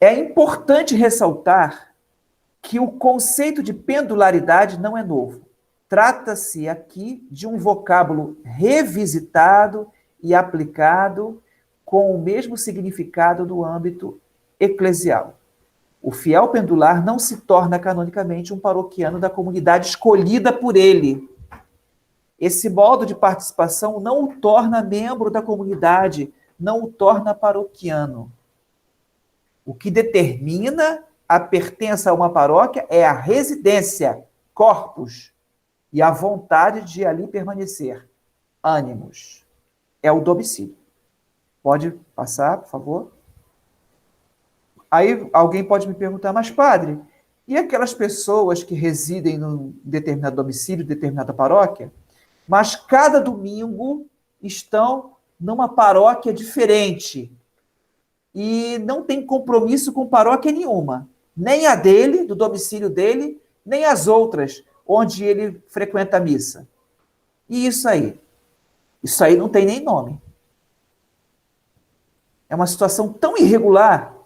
É importante ressaltar que o conceito de pendularidade não é novo. Trata-se aqui de um vocábulo revisitado e aplicado com o mesmo significado no âmbito eclesial. O fiel pendular não se torna canonicamente um paroquiano da comunidade escolhida por ele. Esse modo de participação não o torna membro da comunidade, não o torna paroquiano. O que determina a pertença a uma paróquia é a residência, corpus, e a vontade de ali permanecer, ânimos. É o domicílio. Pode passar, por favor? Aí alguém pode me perguntar, mas padre, e aquelas pessoas que residem num determinado domicílio, determinada paróquia, mas cada domingo estão numa paróquia diferente e não tem compromisso com paróquia nenhuma, nem a dele, do domicílio dele, nem as outras, onde ele frequenta a missa. E isso aí? Isso aí não tem nem nome. É uma situação tão irregular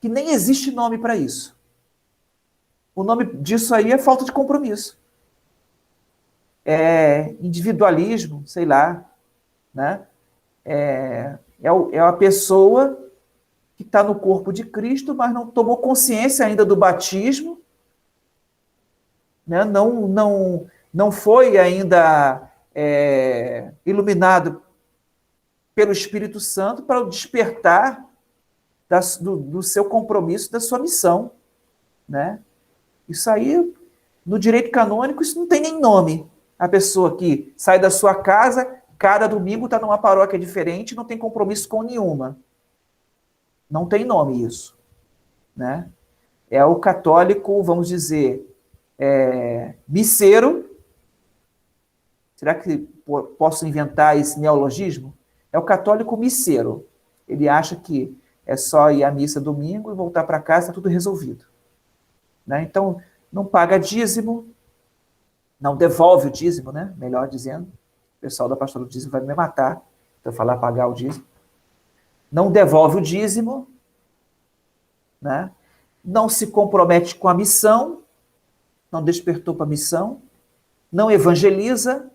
que nem existe nome para isso. O nome disso aí é falta de compromisso. É individualismo, sei lá, né? É a pessoa que está no corpo de Cristo, mas não tomou consciência ainda do batismo, né? Não foi ainda iluminado pelo Espírito Santo para o despertar do seu compromisso, da sua missão, né? Isso aí, no direito canônico, isso não tem nem nome. A pessoa que sai da sua casa, cada domingo está numa paróquia diferente, não tem compromisso com nenhuma. Não tem nome isso, né? É o católico, vamos dizer, misseiro. Será que posso inventar esse neologismo? É o católico misseiro. Ele acha que é só ir à missa domingo e voltar para casa, está tudo resolvido. Né? Então, não paga dízimo, não devolve o dízimo, né? Melhor dizendo. O pessoal da pastoral do dízimo vai me matar se eu falar pagar o dízimo. Não devolve o dízimo, né? Não se compromete com a missão, não despertou para a missão, não evangeliza.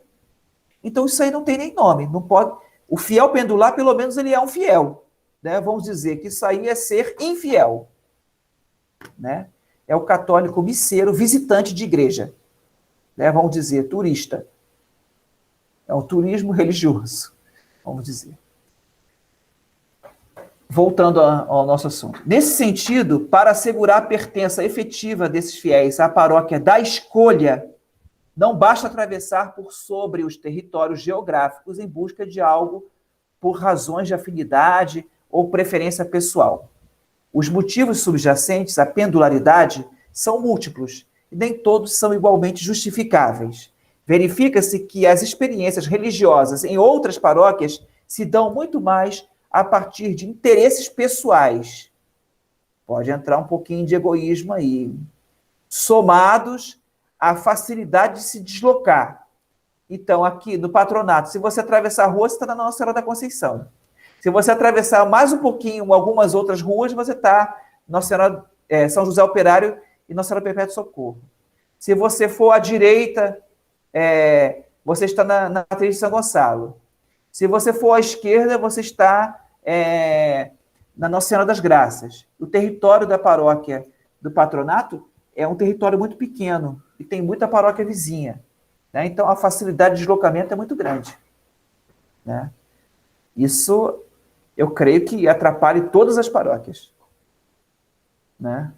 Então, isso aí não tem nem nome. Não pode, O fiel pendular, pelo menos, ele é um fiel. Né? Vamos dizer que isso aí é ser infiel. Né? É o católico misseiro, visitante de igreja. Né? Vamos dizer, turista. É um turismo religioso, vamos dizer. Voltando ao nosso assunto. Nesse sentido, para assegurar a pertença efetiva desses fiéis à paróquia da escolha, não basta atravessar por sobre os territórios geográficos em busca de algo por razões de afinidade ou preferência pessoal. Os motivos subjacentes à pendularidade são múltiplos e nem todos são igualmente justificáveis. Verifica-se que as experiências religiosas em outras paróquias se dão muito mais a partir de interesses pessoais. Pode entrar um pouquinho de egoísmo aí. Somados à facilidade de se deslocar. Então, aqui no patronato, se você atravessar a rua, você está na Nossa Senhora da Conceição. Se você atravessar mais um pouquinho algumas outras ruas, você está Nossa Senhora, São José Operário e Nossa Senhora Perpétua Socorro. Se você for à direita, você está na Matriz de São Gonçalo. Se você for à esquerda, você está na Nossa Senhora das Graças. O território da paróquia do patronato é um território muito pequeno e tem muita paróquia vizinha. Né? Então, a facilidade de deslocamento é muito grande. Né? Isso, eu creio que atrapalha todas as paróquias. Né?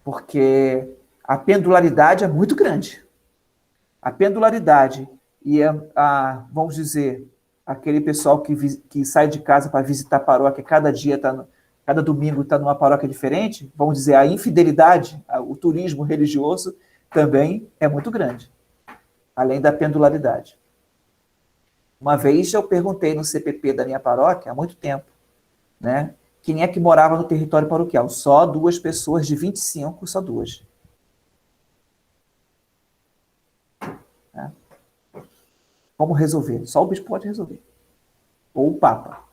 Porque a pendularidade é muito grande. A pendularidade e vamos dizer, aquele pessoal que sai de casa para visitar a paróquia, cada domingo está numa paróquia diferente, vamos dizer, a infidelidade, o turismo religioso também é muito grande, além da pendularidade. Uma vez eu perguntei no CPP da minha paróquia, há muito tempo, né, quem é que morava no território paroquial? Só 2 pessoas de 25, só 2. Né? Como resolver? Só o bispo pode resolver. Ou o Papa.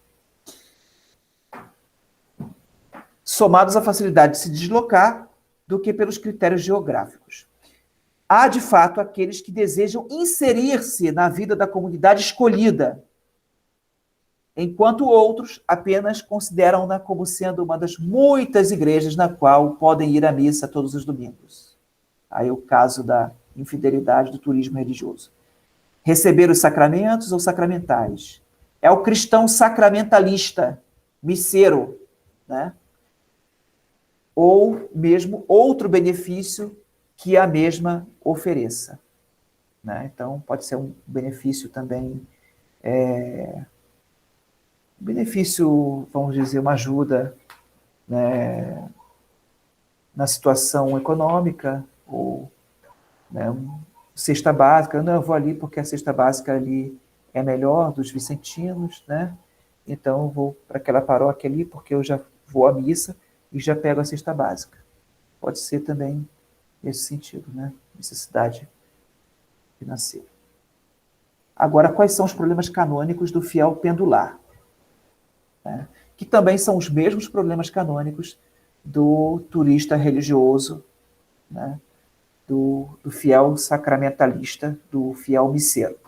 Somados à facilidade de se deslocar do que pelos critérios geográficos. Há, de fato, aqueles que desejam inserir-se na vida da comunidade escolhida, enquanto outros apenas consideram-na como sendo uma das muitas igrejas na qual podem ir à missa todos os domingos. Aí o caso da infidelidade do turismo religioso. Receber os sacramentos ou sacramentais. É o cristão sacramentalista, misseiro, né? Ou mesmo outro benefício que a mesma ofereça. Né? Então, pode ser um benefício também, benefício, vamos dizer, uma ajuda, né, na situação econômica, ou, né, cesta básica. Não, eu vou ali porque a cesta básica ali é melhor, dos vicentinos, né? Então, eu vou para aquela paróquia ali porque eu já vou à missa e já pego a cesta básica. Pode ser também nesse sentido, né? Necessidade financeira. Agora, quais são os problemas canônicos do fiel pendular? Né? Que também são os mesmos problemas canônicos do turista religioso, né? do fiel sacramentalista, do fiel misseiro.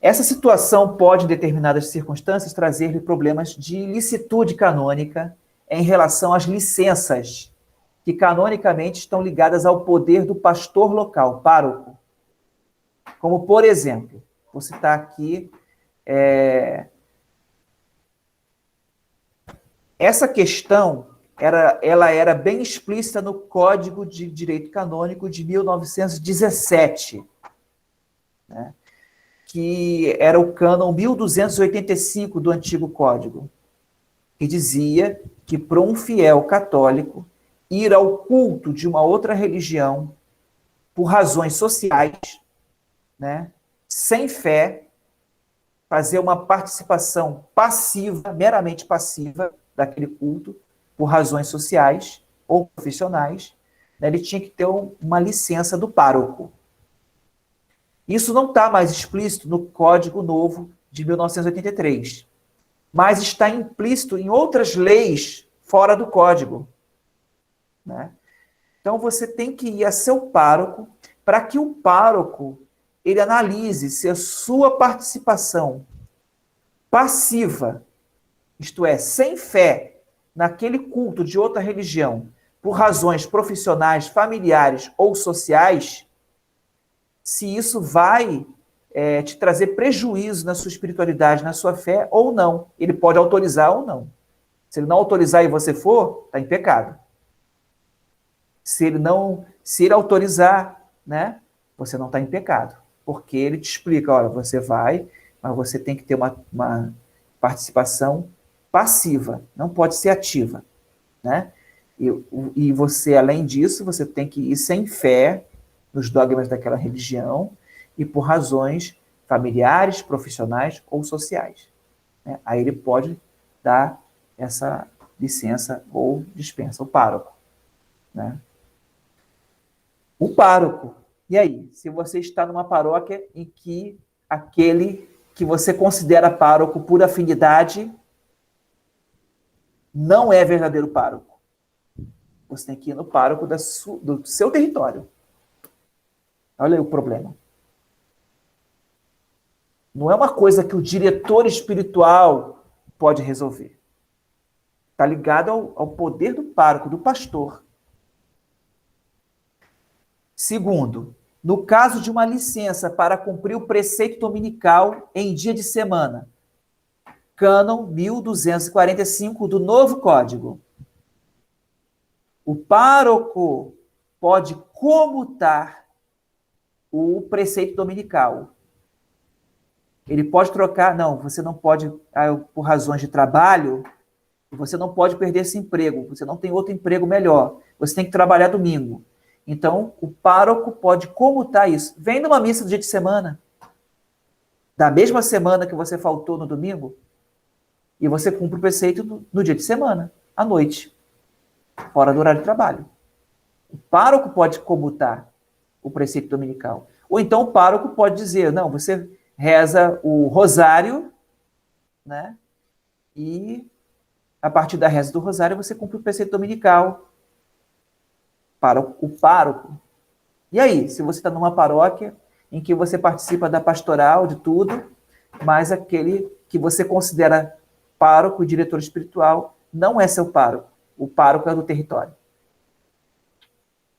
Essa situação pode, em determinadas circunstâncias, trazer-lhe problemas de ilicitude canônica em relação às licenças, que canonicamente estão ligadas ao poder do pastor local, pároco. Como, por exemplo, vou citar aqui, essa questão ela era bem explícita no Código de Direito Canônico de 1917, né? Que era o cânon 1285 do antigo Código, que dizia que para um fiel católico ir ao culto de uma outra religião por razões sociais, né, sem fé, fazer uma participação passiva, meramente passiva, daquele culto, por razões sociais ou profissionais, né, ele tinha que ter uma licença do pároco. Isso não está mais explícito no Código Novo de 1983, mas está implícito em outras leis fora do Código. Né? Então, você tem que ir a seu pároco para que o pároco ele analise se a sua participação passiva, isto é, sem fé, naquele culto de outra religião, por razões profissionais, familiares ou sociais, se isso vai te trazer prejuízo na sua espiritualidade, na sua fé, ou não. Ele pode autorizar ou não. Se ele não autorizar e você for, está em pecado. Se ele autorizar, né, você não está em pecado. Porque ele te explica, olha, você vai, mas você tem que ter uma participação passiva, não pode ser ativa, né? E você, além disso, você tem que ir sem fé nos dogmas daquela religião e por razões familiares, profissionais ou sociais, né? Aí ele pode dar essa licença ou dispensa, o pároco, né? O pároco. E aí? Se você está numa paróquia em que aquele que você considera pároco por afinidade não é verdadeiro pároco. Você tem que ir no pároco do seu território. Olha aí o problema. Não é uma coisa que o diretor espiritual pode resolver. Está ligado ao poder do pároco, do pastor. Segundo, no caso de uma licença para cumprir o preceito dominical em dia de semana, Cânon 1245 do Novo Código, o pároco pode comutar o preceito dominical. Ele pode trocar, não, você não pode, por razões de trabalho, você não pode perder esse emprego, você não tem outro emprego melhor, você tem que trabalhar domingo. Então, o pároco pode comutar isso. Vem numa missa do dia de semana, da mesma semana que você faltou no domingo, e você cumpre o preceito no dia de semana, à noite, fora do horário de trabalho. O pároco pode comutar o preceito dominical. Ou então o pároco pode dizer, não, você reza o rosário, né? E a partir da reza do rosário você cumpre o preceito dominical para o pároco. E aí, se você está numa paróquia em que você participa da pastoral, de tudo, mas aquele que você considera pároco e diretor espiritual não é seu pároco. O pároco é do território.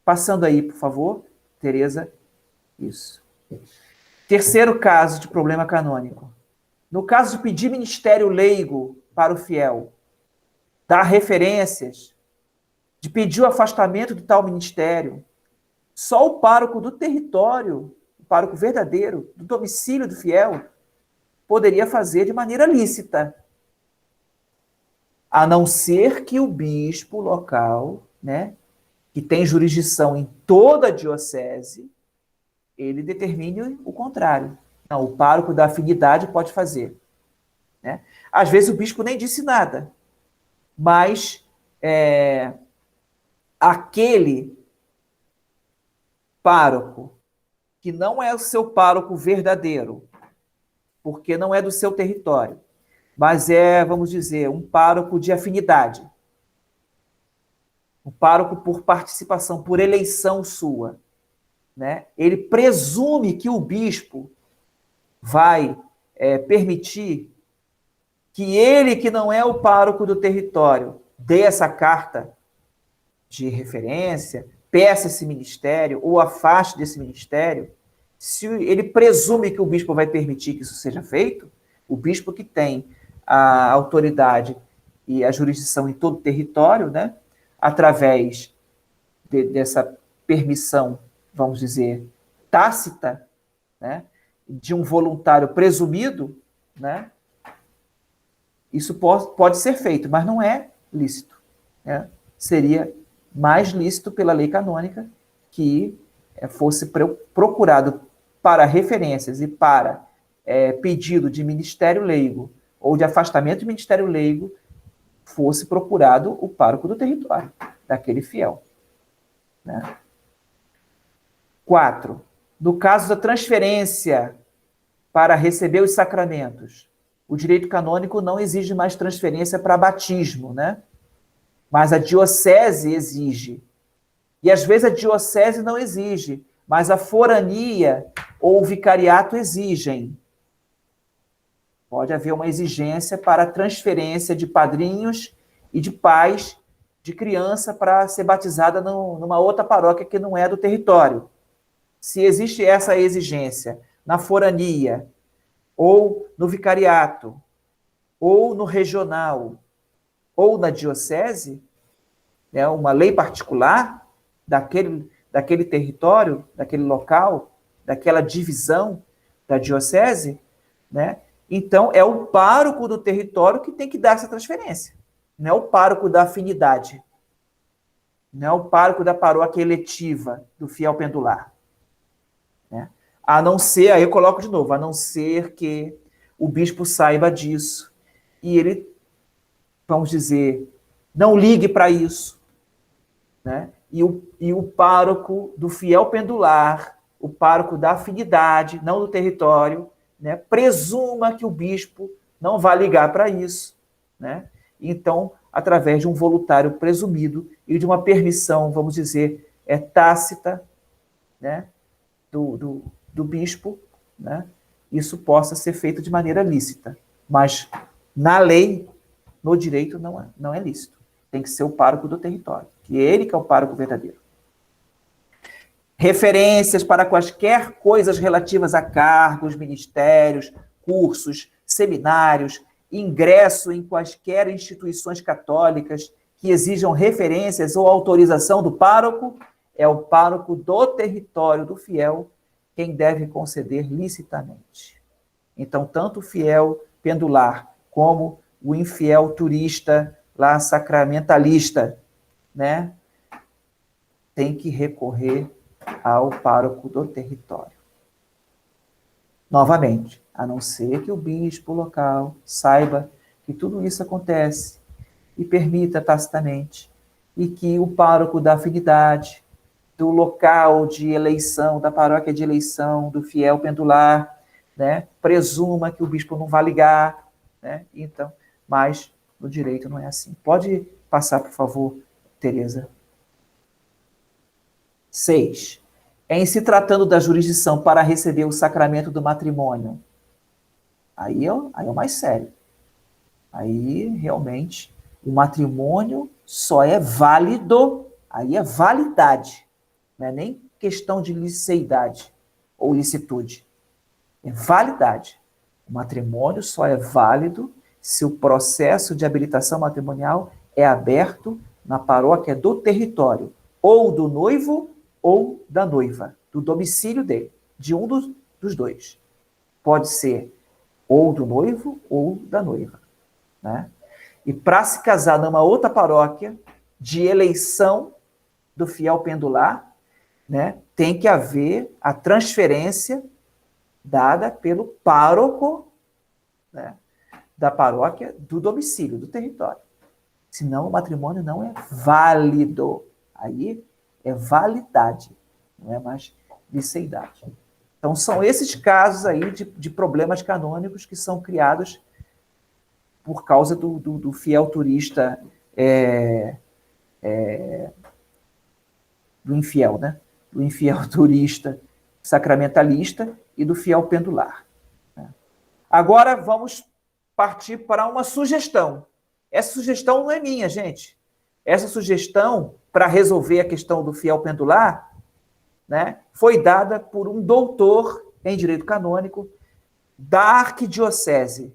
Passando aí, por favor, Tereza. Isso. Terceiro caso de problema canônico. No caso de pedir ministério leigo para o fiel, dar referências, de pedir o afastamento de tal ministério, só o pároco do território, o pároco verdadeiro, do domicílio do fiel, poderia fazer de maneira lícita. A não ser que o bispo local, né, que tem jurisdição em toda a diocese, ele determine o contrário. Não, o pároco da afinidade pode fazer, né? Às vezes o bispo nem disse nada, mas aquele pároco que não é o seu pároco verdadeiro, porque não é do seu território, mas é, vamos dizer, um pároco de afinidade, um pároco por participação, por eleição sua, né? Ele presume que o bispo vai permitir que ele, que não é o pároco do território, dê essa carta de referência, peça esse ministério ou afaste desse ministério. Se ele presume que o bispo vai permitir que isso seja feito, o bispo que tem a autoridade e a jurisdição em todo o território, né, através dessa permissão, vamos dizer, tácita, né, de um voluntário presumido, né, isso pode ser feito, mas não é lícito, né? Seria mais lícito pela lei canônica que fosse procurado para referências e para pedido de ministério leigo ou de afastamento de ministério leigo, fosse procurado o pároco do território, daquele fiel, né? 4. No caso da transferência para receber os sacramentos, o direito canônico não exige mais transferência para batismo, né? Mas a diocese exige. E às vezes a diocese não exige, mas a forania ou o vicariato exigem. Pode haver uma exigência para transferência de padrinhos e de pais de criança para ser batizada numa outra paróquia que não é do território. Se existe essa exigência na forania, ou no vicariato, ou no regional, ou na diocese, né, uma lei particular daquele território, daquele local, daquela divisão da diocese, né? Então, é o pároco do território que tem que dar essa transferência. Não é o pároco da afinidade. Não é o pároco da paróquia eletiva do fiel pendular. Né? A não ser, aí eu coloco de novo, a não ser que o bispo saiba disso e ele, vamos dizer, não ligue para isso. Né? E o pároco do fiel pendular, o pároco da afinidade, não do território, né, presuma que o bispo não vai ligar para isso. Né? Então, através de um voluntário presumido e de uma permissão, vamos dizer, tácita, né, do bispo, né, isso possa ser feito de maneira lícita. Mas, na lei, no direito, não é lícito. Tem que ser o pároco do território, que ele que é o pároco verdadeiro. Referências para quaisquer coisas relativas a cargos, ministérios, cursos, seminários, ingresso em quaisquer instituições católicas que exijam referências ou autorização do pároco, é o pároco do território do fiel quem deve conceder licitamente. Então, tanto o fiel pendular como o infiel turista, lá sacramentalista, né, tem que recorrer ao pároco do território. Novamente, a não ser que o bispo local saiba que tudo isso acontece e permita tacitamente, e que o pároco da afinidade, do local de eleição, da paróquia de eleição, do fiel pendular, né, presuma que o bispo não vai ligar, né, então, mas no direito não é assim. Pode passar, por favor, Tereza. 6. Em se tratando da jurisdição para receber o sacramento do matrimônio, aí é o mais sério. Aí, realmente, o matrimônio só é válido, aí é validade, não é nem questão de liceidade ou licitude. É validade. O matrimônio só é válido se o processo de habilitação matrimonial é aberto na paróquia do território, ou do noivo ou da noiva, do domicílio dele, de um dos dois. Pode ser ou do noivo ou da noiva. Né? E para se casar numa outra paróquia de eleição do fiel pendular, né, tem que haver a transferência dada pelo pároco, né, da paróquia do domicílio, do território. Senão o matrimônio não é válido. Aí é validade, não é mais liceidade. Então, são esses casos aí de problemas canônicos que são criados por causa do fiel turista, do infiel, né? Do infiel turista sacramentalista e do fiel pendular. Né? Agora, vamos partir para uma sugestão. Essa sugestão não é minha, gente. Essa sugestão, para resolver a questão do fiel pendular, né, foi dada por um doutor em direito canônico da arquidiocese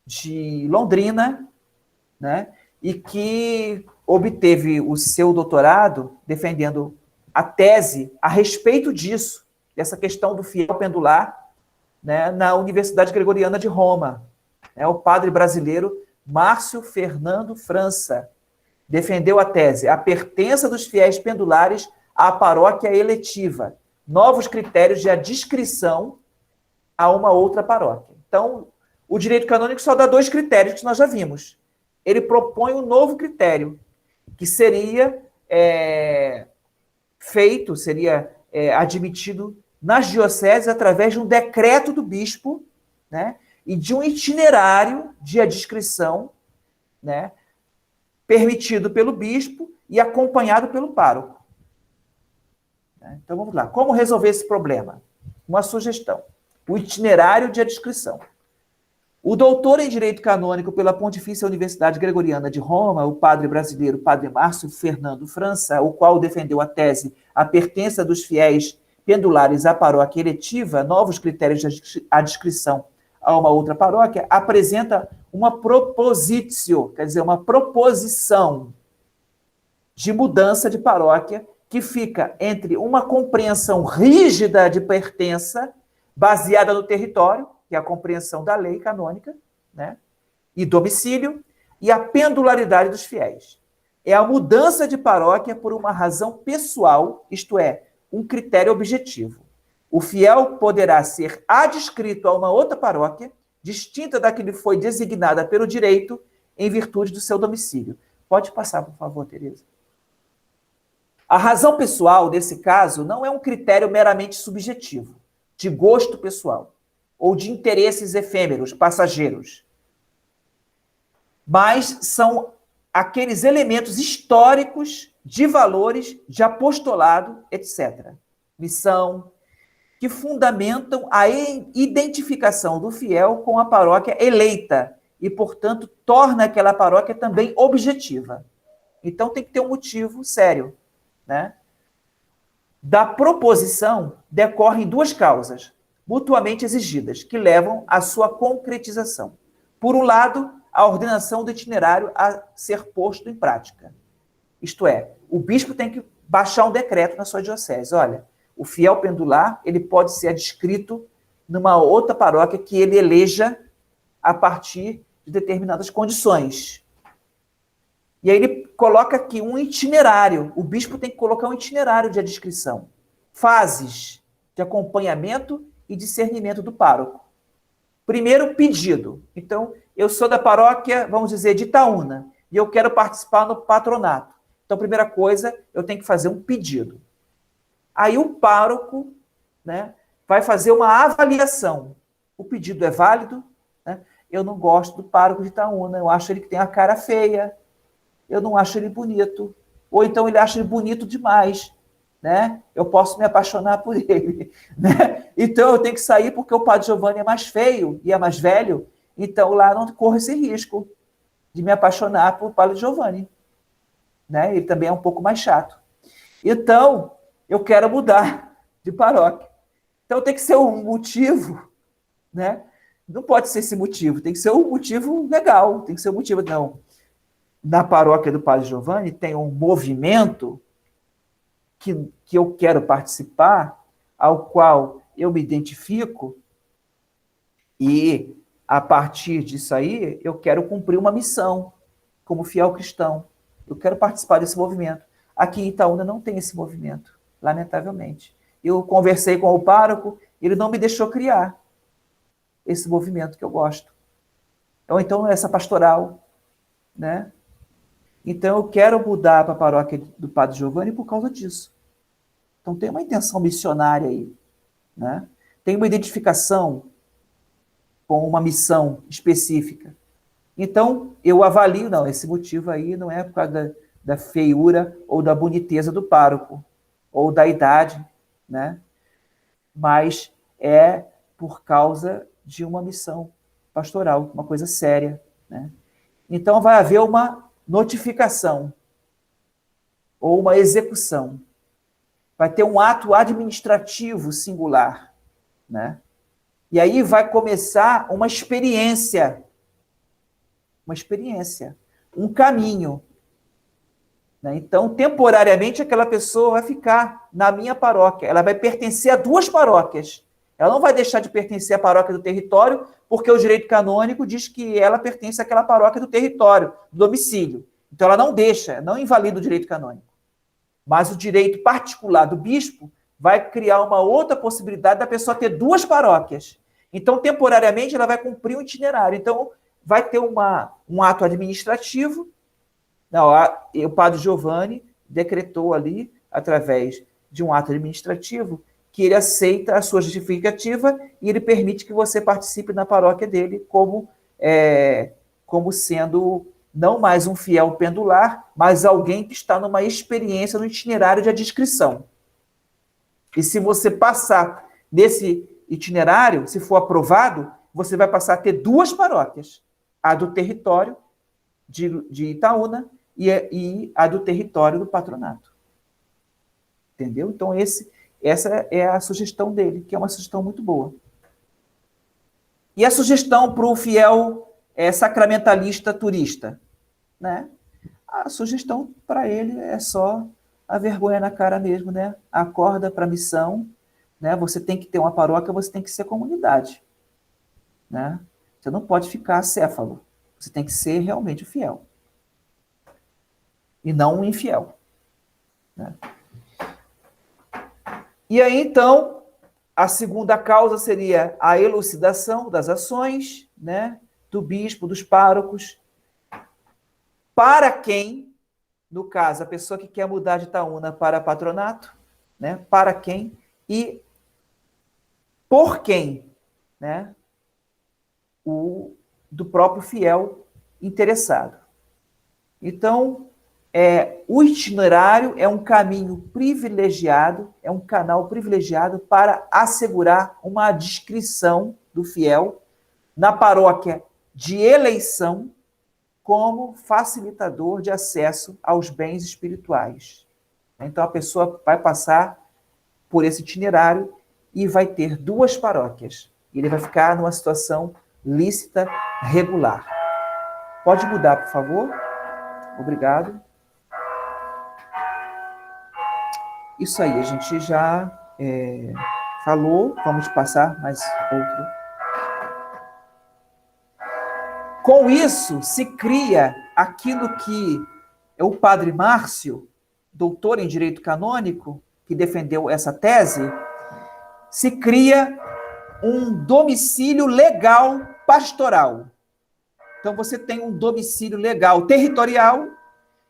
de Londrina, né, e que obteve o seu doutorado defendendo a tese a respeito disso, dessa questão do fiel pendular, né, na Universidade Gregoriana de Roma. É o padre brasileiro Márcio Fernando França defendeu a tese: a pertença dos fiéis pendulares à paróquia eletiva, novos critérios de adscrição a uma outra paróquia. Então, o direito canônico só dá 2 critérios que nós já vimos. Ele propõe um novo critério, que seria admitido nas dioceses através de um decreto do bispo, né, e de um itinerário de adscrição, né, permitido pelo bispo e acompanhado pelo pároco. né? Então, vamos lá. Como resolver esse problema? Uma sugestão. O itinerário de adscrição. O doutor em Direito Canônico pela Pontifícia Universidade Gregoriana de Roma, o padre brasileiro, padre Márcio Fernando França, o qual defendeu a tese A Pertença dos Fiéis Pendulares à Paróquia Eletiva, novos critérios de adscrição a uma outra paróquia, apresenta uma propositio, quer dizer, uma proposição de mudança de paróquia que fica entre uma compreensão rígida de pertença, baseada no território, que é a compreensão da lei canônica, né, e domicílio, e a pendularidade dos fiéis. É a mudança de paróquia por uma razão pessoal, isto é, um critério objetivo. O fiel poderá ser adscrito a uma outra paróquia, distinta da que lhe foi designada pelo direito, em virtude do seu domicílio. Pode passar, por favor, Tereza. A razão pessoal, nesse caso, não é um critério meramente subjetivo, de gosto pessoal, ou de interesses efêmeros, passageiros. Mas são aqueles elementos históricos de valores, de apostolado, etc. Missão, que fundamentam a identificação do fiel com a paróquia eleita e, portanto, torna aquela paróquia também objetiva. Então, tem que ter um motivo sério, né? Da proposição decorrem duas causas, mutuamente exigidas, que levam à sua concretização. Por um lado, a ordenação do itinerário a ser posto em prática. Isto é, o bispo tem que baixar um decreto na sua diocese. Olha, o fiel pendular, ele pode ser adscrito numa outra paróquia que ele eleja a partir de determinadas condições. E aí ele coloca aqui um itinerário. O bispo tem que colocar um itinerário de adscrição. Fases de acompanhamento e discernimento do pároco. Primeiro, pedido. Então, eu sou da paróquia, vamos dizer, de Itaúna, e eu quero participar no patronato. Então, primeira coisa, eu tenho que fazer um pedido. Aí o pároco, né, vai fazer uma avaliação. O pedido é válido? Né? Eu não gosto do pároco de Itaúna, eu acho ele que tem a cara feia, eu não acho ele bonito, ou então ele acha ele bonito demais, né? Eu posso me apaixonar por ele, né? Então eu tenho que sair porque o padre Giovanni é mais feio e é mais velho, então lá não corro esse risco de me apaixonar por padre Giovanni, né? Ele também é um pouco mais chato. Então, eu quero mudar de paróquia. Então tem que ser um motivo, né? Não pode ser esse motivo, tem que ser um motivo legal, tem que ser um motivo, não. Na paróquia do padre Giovanni tem um movimento que eu quero participar, ao qual eu me identifico, e a partir disso aí eu quero cumprir uma missão como fiel cristão. Eu quero participar desse movimento. Aqui em Itaúna não tem esse movimento, lamentavelmente. Eu conversei com o pároco, ele não me deixou criar esse movimento que eu gosto. Ou então essa pastoral, né? Então, eu quero mudar para a paróquia do padre Giovanni por causa disso. Então, tem uma intenção missionária aí, né? Tem uma identificação com uma missão específica. Então, eu avalio, não, esse motivo aí não é por causa da feiura ou da boniteza do pároco, ou da idade, né? Mas é por causa de uma missão pastoral, uma coisa séria, né? Então, vai haver uma notificação ou uma execução. Vai ter um ato administrativo singular, né? E aí vai começar uma experiência, um caminho, né? Então, temporariamente, aquela pessoa vai ficar na minha paróquia, ela vai pertencer a duas paróquias. Ela não vai deixar de pertencer à paróquia do território, porque o direito canônico diz que ela pertence àquela paróquia do território, do domicílio. Então, ela não deixa, não invalida o direito canônico. Mas o direito particular do bispo vai criar uma outra possibilidade da pessoa ter duas paróquias. Então, temporariamente, ela vai cumprir um itinerário. Então, vai ter um ato administrativo. Não, o padre Giovanni decretou ali, através de um ato administrativo, que ele aceita a sua justificativa e ele permite que você participe na paróquia dele como sendo não mais um fiel pendular, mas alguém que está numa experiência no itinerário de adscrição. E se você passar nesse itinerário, se for aprovado, você vai passar a ter 2 paróquias. A do território de Itaúna e a do território do patronato. Entendeu? Então, essa é a sugestão dele, que é uma sugestão muito boa. E a sugestão para o fiel sacramentalista turista, né? A sugestão para ele é só a vergonha na cara mesmo, né? Acorda para a missão, né? Você tem que ter uma paróquia, você tem que ser comunidade, né? Você não pode ficar acéfalo. Você tem que ser realmente fiel. E não um infiel, né? E aí, então, a segunda causa seria a elucidação das ações, né, do bispo, dos párocos, para quem, no caso, a pessoa que quer mudar de Itaúna para patronato, né, para quem e por quem, né, do próprio fiel interessado. Então, o itinerário é um caminho privilegiado, é um canal privilegiado para assegurar uma adscrição do fiel na paróquia de eleição como facilitador de acesso aos bens espirituais. Então, a pessoa vai passar por esse itinerário e vai ter 2 paróquias. Ele vai ficar numa situação lícita, regular. Pode mudar, por favor? Obrigado. Isso aí, a gente já falou. Vamos passar mais outro. Com isso, se cria aquilo que o padre Márcio, doutor em direito canônico, que defendeu essa tese, se cria um domicílio legal pastoral. Então, você tem um domicílio legal territorial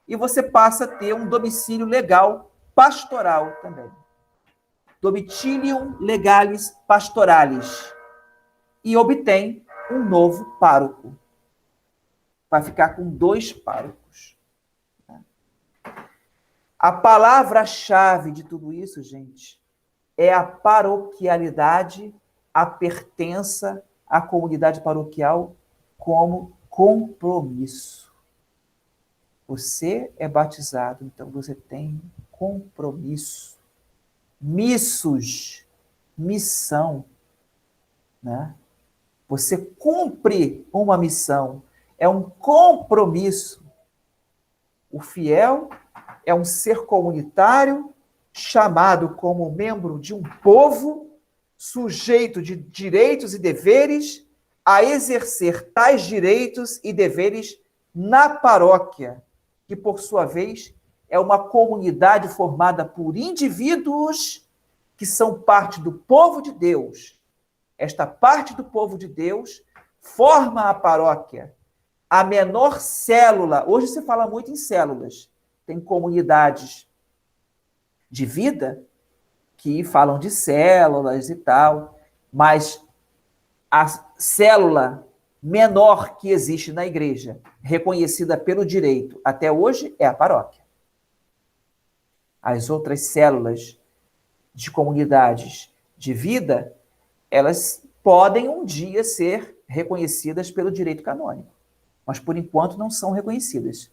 e você passa a ter um domicílio legal pastoral também. Domicilium legalis pastoralis. E obtém um novo pároco. Vai ficar com 2 párocos. A palavra-chave de tudo isso, gente, é a paroquialidade, a pertença à comunidade paroquial como compromisso. Você é batizado, então você tem compromisso. Missus, missão, né? Você cumpre uma missão, é um compromisso. O fiel é um ser comunitário, chamado como membro de um povo, sujeito de direitos e deveres, a exercer tais direitos e deveres na paróquia, que, por sua vez, é uma comunidade formada por indivíduos que são parte do povo de Deus. Esta parte do povo de Deus forma a paróquia, a menor célula. Hoje se fala muito em células. Tem comunidades de vida que falam de células e tal, mas a célula menor que existe na igreja, reconhecida pelo direito até hoje, é a paróquia. As outras células de comunidades de vida, elas podem um dia ser reconhecidas pelo direito canônico, mas por enquanto não são reconhecidas.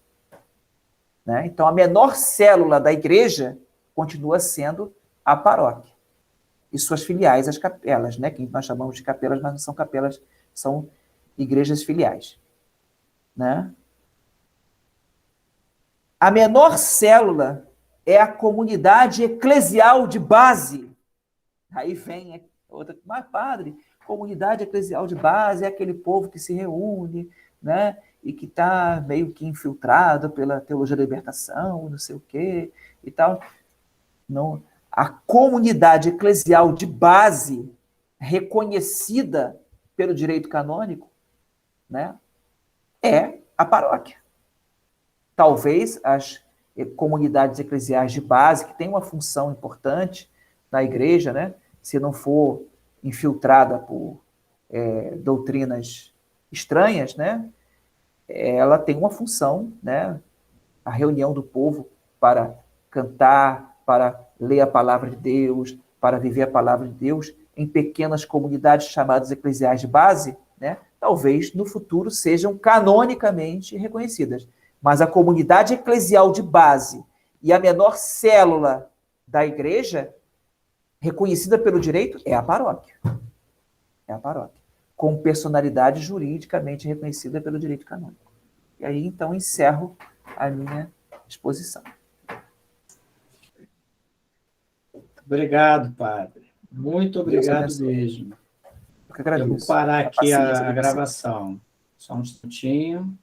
Né? Então, a menor célula da igreja continua sendo a paróquia. E suas filiais, as capelas, né? Que nós chamamos de capelas, mas não são capelas, são igrejas filiais. Né? A menor célula é a comunidade eclesial de base. Aí vem outra, mas padre, comunidade eclesial de base é aquele povo que se reúne, né? E que está meio que infiltrado pela teologia da libertação, não sei o quê, e tal. Não, a comunidade eclesial de base, reconhecida pelo direito canônico, né, é a paróquia. Talvez as comunidades eclesiais de base, que têm uma função importante na igreja, né, se não for infiltrada por doutrinas estranhas, né, ela tem uma função, né, a reunião do povo para cantar, para ler a palavra de Deus, para viver a palavra de Deus em pequenas comunidades chamadas eclesiais de base, né, talvez no futuro sejam canonicamente reconhecidas. Mas a comunidade eclesial de base e a menor célula da igreja, reconhecida pelo direito, é a paróquia. É a paróquia. Com personalidade juridicamente reconhecida pelo direito canônico. E aí, então, encerro a minha exposição. Obrigado, padre. Muito obrigado mesmo. Eu que agradeço. Eu vou parar aqui paciência a de vocês. gravação. Só um instantinho.